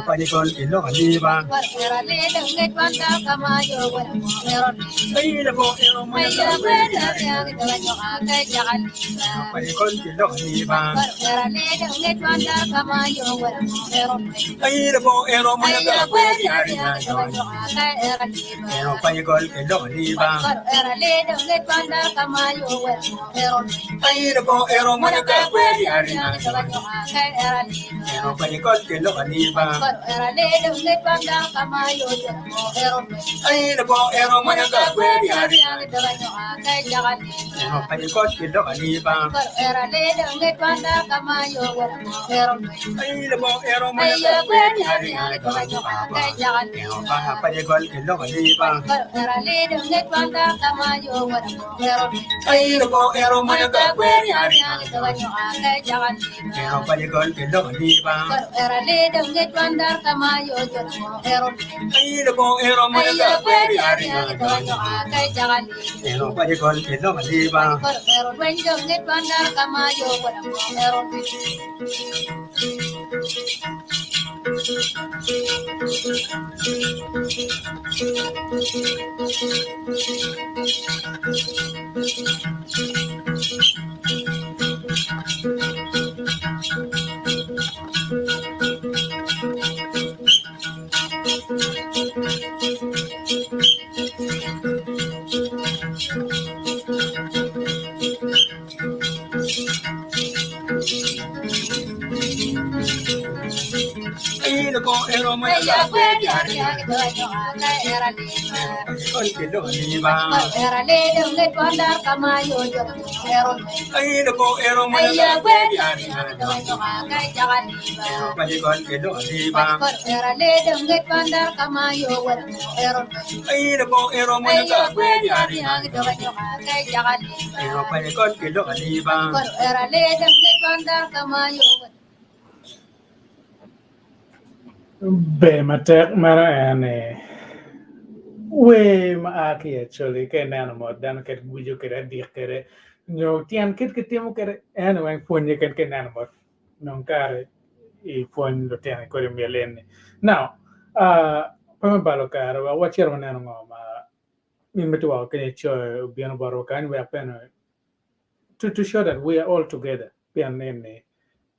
why you going to not leave on. Ayira bo ero mo ya kwe ari pa ikol ki lo ni ba Ayira bo ero mo ya kwe ari ero pa ikol ki lo ni ba Ayira bo ero mo ya kwe ari ero pa ikol ki lo ni ba Ayira bo ero mo ya kwe ari ero pa ikol ki lo ni ba Ayira bo ero mo ya kwe ari ero pa ikol ki lo ni ba Ayira bo ero mo ya kwe ari ero pa ikol ki lo ni ba Ayira bo ero mo ya kwe ari ero pa ikol ki lo ni ba Ayira bo ero mo ya kwe ari ikol ki lo ni ba Ayira bo ero mo ya kwe ari ero pa ikol ki lo ni ba Ayira bo ero mo ya kwe ari ero pa ikol ki lo ni ba Be matek mara ane we ma aki actually ke nano mo dan ke gujo ke di ke no tian kit ke temo ke ane wang ponye ke nano mo non kare I pon do tian ko mi lenne now pama balo kare wa wachero nano mo ma mi metu wa ke cho biano baro kan we apena to show that we are all together pian nene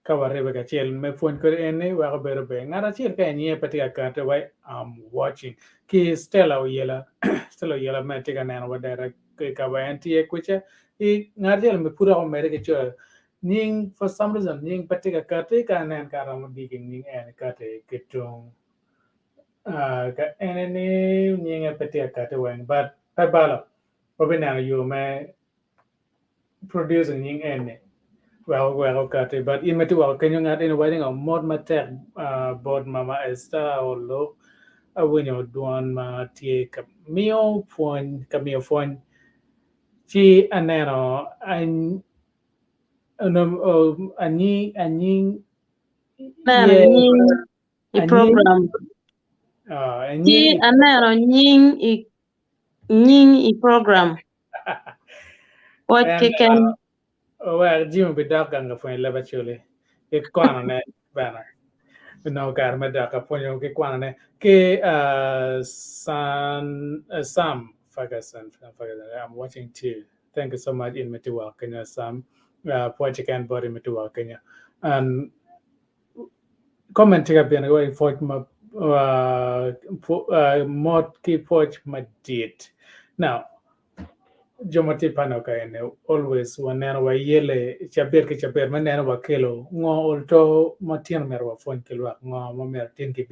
kawarebe ka chiel me phone ko ene wa bero be ngara chiel ka nie patika ka te wai watching ki stella yela me tika nana wa dara ke ka wa anti e kucha I ngarjel me pura o mere ke cho ning for some reason ning patika ka te ka nan ka ram di king ning ene ka te kitong ka ene ni ning e patika ka te wen but pa balo obena you me producing ning ene well, okay, but in Metua, can you get in writing a mod matek, board Mama Esther or look, a window doan ma take meal phone, cameo phone, she and nano, and any, yeah, I program. and Ti anero nying I program. What can well, Jim be dark and the phone eventually. It can't banner. No car medaka ponyo ke kwane ke Sam Ferguson. I'm watching too. Thank you so much in Metiwa Kenya Sam Poetic and body Metiwa Kenya and commenting up in a way for my mod key poach my date now Jomati panoka ene always wanena wa yele chaber manena wa kelo ngo olto matien merwa fon kelo ngo mo mer tin ki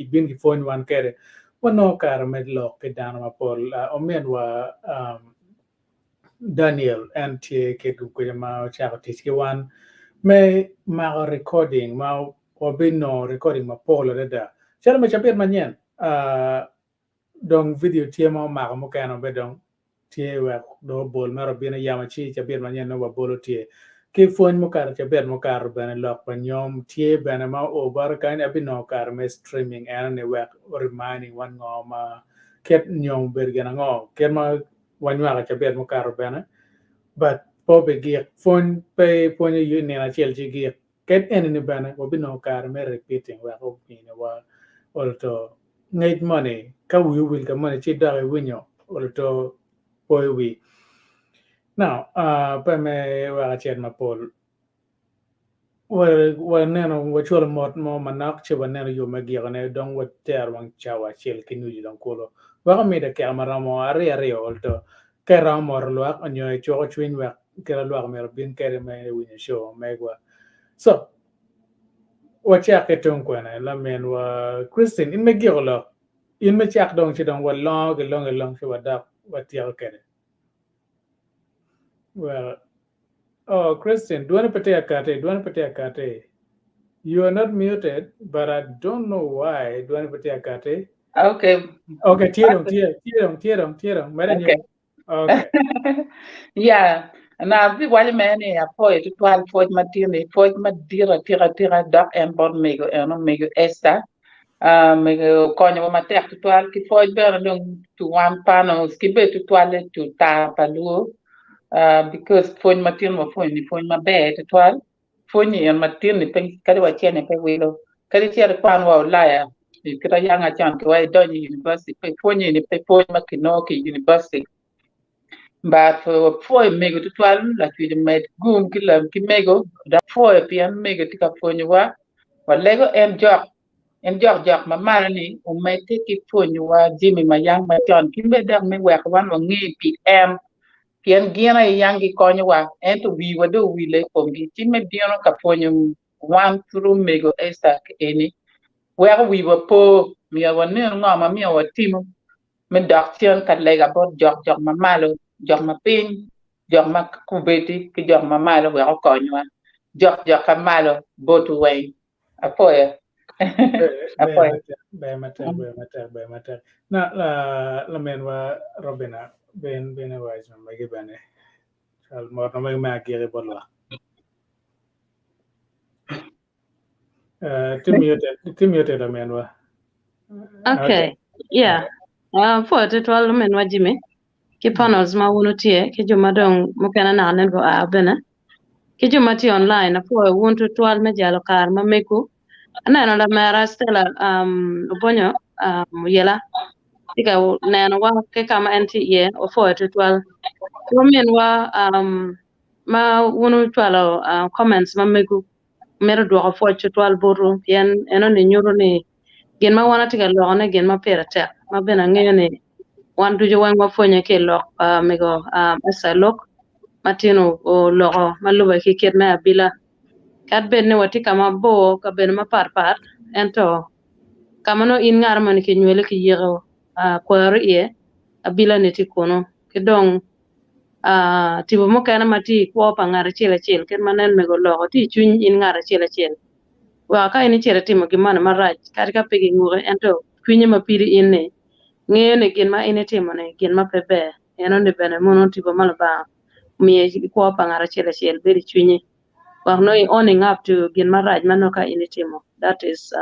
bin ki fon wan kere wono kar medlo ke dan ma pol omen wa Daniel and ke ku ma cha ti ki wan me ma recording ma obino recording ma pol da chala ma chaber manyen dong video tie ma mo kano be dong tie wa do bol maro bina yama chi chabir manyen no wa bolo tie ke fon mo kar chabir mo kar bana lok panyom tie bana ma over kan abino kar me streaming and ne wa reminding one ngoma ket nyom ber gana ngo ket ma wanwa chabir mo kar bana but po be gi fon pe ponyo yu ne na chel chi gi ket en ne bana obino kar me repeating wa ko ni wa also need money ka we will ka money chi da winyo ulto poiwi. Now, pa me wa chen mapol. Well, neno wachol mo manak che waneno yo magirane dong wat ter wang chawa chel kinu dong kulo. Waka mi da kamera mo ari olto. Kera mor luak anyo e choko chwin wak kera luak mer bin kere me winya show megwa. So, wachak etong kwana la men wa Christine in megirolo. In me chak dong chidong wa long che wadak watiak kere. Well, oh, Christine, do you want to put a kate? You are not muted, but I don't know why. Do you want to put a kate? Okay. Okay, tierong. Okay. Okay. Yeah. Na vi wale mene apoio tu twal foi matine foi madira tira doc en bon mego Esther. Mego konyo matek tu twal ki foi ber dong tu wan pano skibe tu twal tu ta palu. Because foi matin mo foi ma be tu twal. Foi ni en matin ni pen kare wa chene pe wilo. Kare tiare pan wa ulaya. Kita yanga chan ko ai doni university pe foi ni pe foi makino ki university. But for mego to twelve, like we made goom ki mego, that for pian mego tika fonyua, but lego em jok ma marani, may take it fonyua, Jimmy, my young, my John, kimbe dang me work one on me PM, pian giana yangi konua, and to we were do we lay for me, Jimmy Diano Caponium, one through mego Esther any, where we were poor, me a one near mamma, me our team, me doctor kat lega bot jok ma malo. Jok ma piny, jok ma kubeti, ki jok ma malo we okonywa. Jok ka malo botu way. Apoya. Apoya. Be matter. Na la men wa Robina ben wise man magi bane. Al mor no ma gere bolwa. Timiote la men wa. Okay. Yeah. For the 12 men wajime. Ki panels ma wunu tie ki juma dong mukena na nen go abena. Ki juma ti online for wuntu 12 me jalo kar ma meku. Ana la mera stella ubonyo yela. Tika nena wa ke kama NTA o for to 12. Women wa ma wunu 12 comments ma meku. Mero do for to 12 boru yen eno ni nyuro ni gen ma wana tika lo ne gen ma pera tek ma bena ngene ni wan dujo wan wafonye ke lok mego esa lok matino o logo maluba ki ket me abila kat ben ne wati kama bo ka ben ma par ento kama no in ngar man ke nywele ki yego kwaro ye abila ne ti kono ke dong tibo mo kana mati ko pa ngar chile ket manen mego logo ti chuny in ngar chile wa ka ini chere timo gimana marach kat ka pegi ngure ento kwinye mapiri in ne ngene gen ma ine timo ne gen ma pebe eno ne bene mono tipo malo ba mi ko pa ngara chele beri chunye wa no owning up to gen ma raj mano ka ine timo that is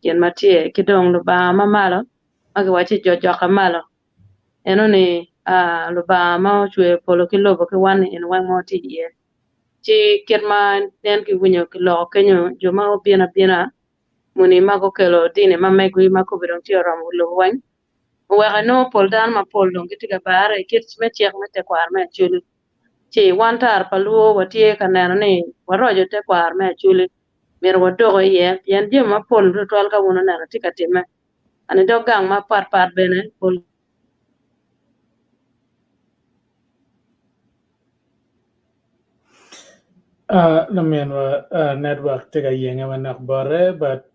gen ma tie kidong lo ba ma malo agi wachi jojo ka malo eno ne lo ba ma chwe polo kilo bo ke wan in wan mo ti ye chi kerma nen ki winyo ki lo kenyo joma obiena muni mago kelo dine ma megwi ma ko bidong ti ram lo wan wega no pol dan ma pol dong kitiga bare kit me chek me te kwar me chuli chi wantar paluo watie kaneno ni warojo te kwar me chuli mir wadogo ye yen je ma pol to tol ka wono neno tika time ani dogang ma par bene pol La men wa network tiga yenga manak bore but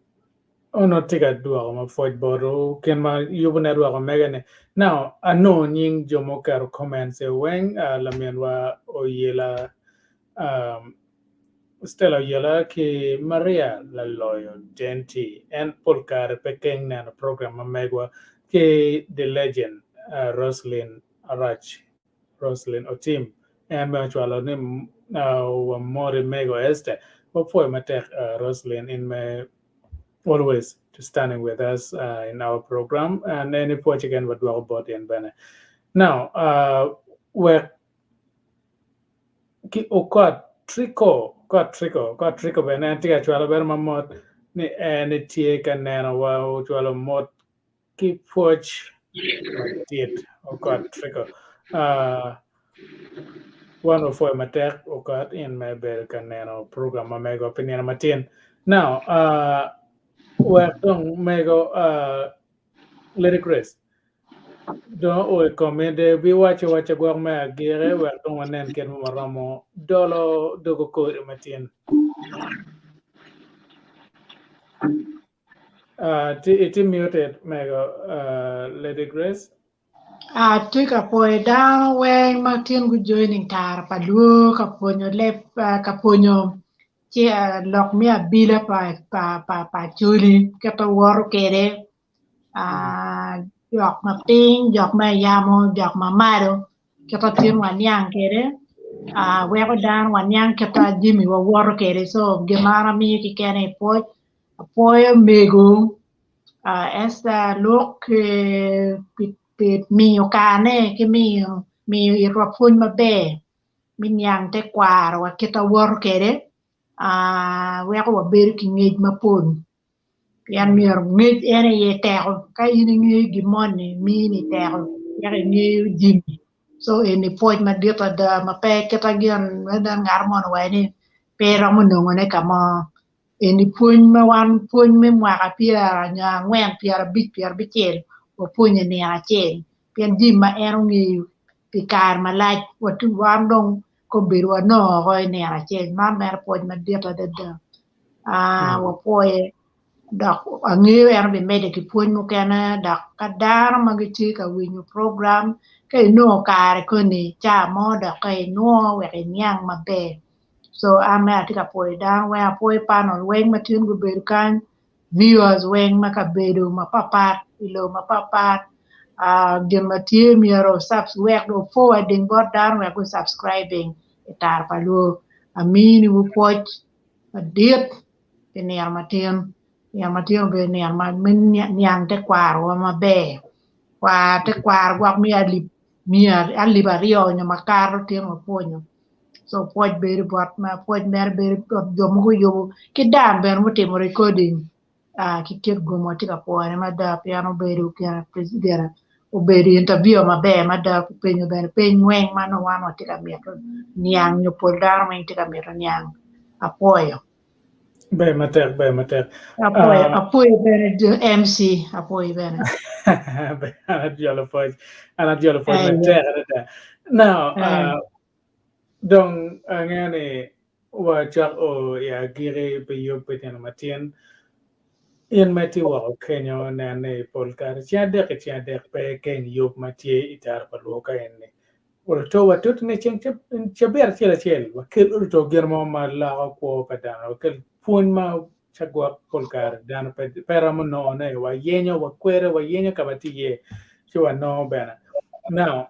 ono tiga dua ma foj boru ken ma yubu network megane now ano nying jomo karo comments e weng la men wa o yela Stella yela ki Maria la loyo denti and polkar pekeng na program ma megwa ki the legend Roslyn Otim and ma chwalo ni wa more MEGO ESTHER before ma tek Roslyn in me always to standing with us in our program and any point again what we about in bana now where ki okot trico bana tika chwalo ber mamot ni tie kaneno wa chwalo mot ki poch Matiet okat trigger. One of my matek okat in my bel kaneno program mego opinion matien. Now, we're going mego lyric race. Don't o komende bi wache gwa me agire we're going wanen ken maramo dolo dogo ko matien. It muted mego Lady Grace. Tika poe down when Martin good joining tar padu kaponyo lep kaponyo chia lok mi abila pa chuli kata wor kere jok ma ping jok ma yamo jok ma maro kata tin wan yang kere weko dan wan yang kata jimi wa wor kere so gemara mi ki kene poe mego esta look pit mio cane che mio il rapun ma be min yang te kwar wa kita wor kede we ko ber ki ngej ma pon yan mi ngej ene ye te ka yini ngej gi moni mi ni te ya ngej jimi so ene poj ma dita da ma pe kita gian da ngar mon wa ni pero mo no ne kama eni puony ma wan puony me mwaka pyera nya ang'wen pyera abicel wapuonyo ni acel pien jim ma en ong'eyo pi kar malach wan dong kobedo wanoko i nino acel man mere puony madit adada wapuoye dok ang'eyo en bi mede ki puony mukene dok ka dano ma gitye ka winyo program ka inwongo kare koni ca mo dok ka inwongo wek iniang maber. So I'm at a poi down where a poi panel wing matin go bedu kan viewers wing makabedu ma papa ilo ma papa the material subs where go forwarding board down where go subscribing itar palu amini wo poch a diet in yar matin be ne ma min nyang te kwar wa ma be kwa te kwar gwa mi ali bario nyama karo te mo ponyo so poj beri buat ma poj mer beri jomu ko yobu ki dan ben mo timo recording ki ket go mo tika po ne ma da piano beri ki president o beri interview ma be ma da ku penyo ben pen ngwen ma no wano tika meto niang nyo pol dar ma tika meto niang apoyo Be matek. apoyo ben MC apoyo ben Anat jolo poj matek. Now, dong ngani wachak o ya gire pe yo peten matien in mati wa kenyo nane polkar chiade pe ken yo matie itar paluka enne to watut ne chen chaber chel wakil to germo ma la ko padana wakil pun ma chagwa polkar dan pe peramo no ne wa yenyo wa kwere wa yenyo kabati ye chwa no bana now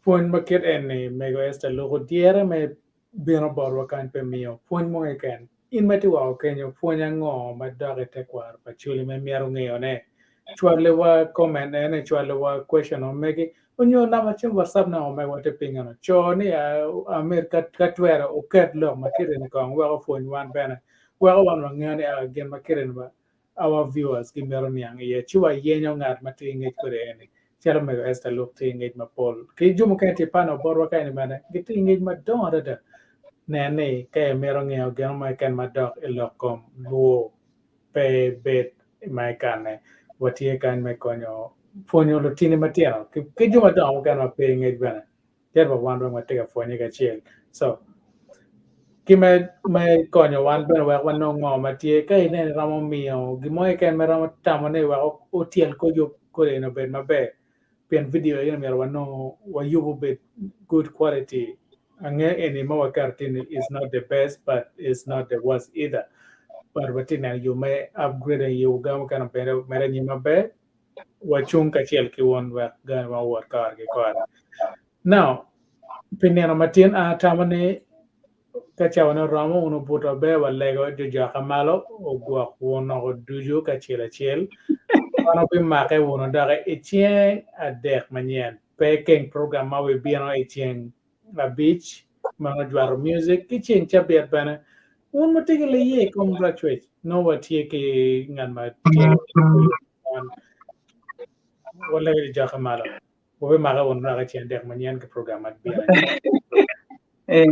Puony maket eni mego esta logo diere me bino borwa kan pe mio puony mo eken in mati wa kenyo puony ang'o ma doge te kwar pa chuli me miero ng'eyo ne chwarle wa comment ne chwarle wa question o megi onyo nama chim whatsapp na o me wate pingano cho ni amer katwera o ket lo makire ni kong wa puony wan bena wa wan ng'ani gen makire ba our viewers gi mero niang ye chiwa yenyo ng'at matingi kore eni Chero mego esta look to engage ma pol. Ki jumo kaya ti pano borwa kaya ni mana. Gitu engage ma don ada. Nene kaya merong ngeo gano ma ikan ma dok ilokom luo pe bet ma ikan ne. Wati ikan me konyo fonyo lo tini matiano. Ki jumo don kan ma pe engage bana. Chero ba wan ma tega fonyo ka chiel. So ki me konyo wan bana wa wan no ngo ma tie kaya ne ramo mio. Gimo ikan me ramo tamo ne wa o tiel ko yo kore no ben ma be. Pen video yen mer wano wa yubo bit good quality ange any more cartoon is not the best but it's not the worst either but watina you may upgrade you gam kan pero mere ni mabe wa chung ka chel ki won wa gan wa war kar ki kar now pineno matin a tamane ka chawana ramo uno buto be wa lego jo jakamalo o gwa wono o dujo ka chel Ano pi make wono dare itien a dek manien peken program ma we biano itien a beach mana jwaro music itien chabiat bana un matigi le ye congratulate no what ye ke ngan ma tielo on wala di jaka malo bobe maga won na ga tiende manyan ke program at biya eh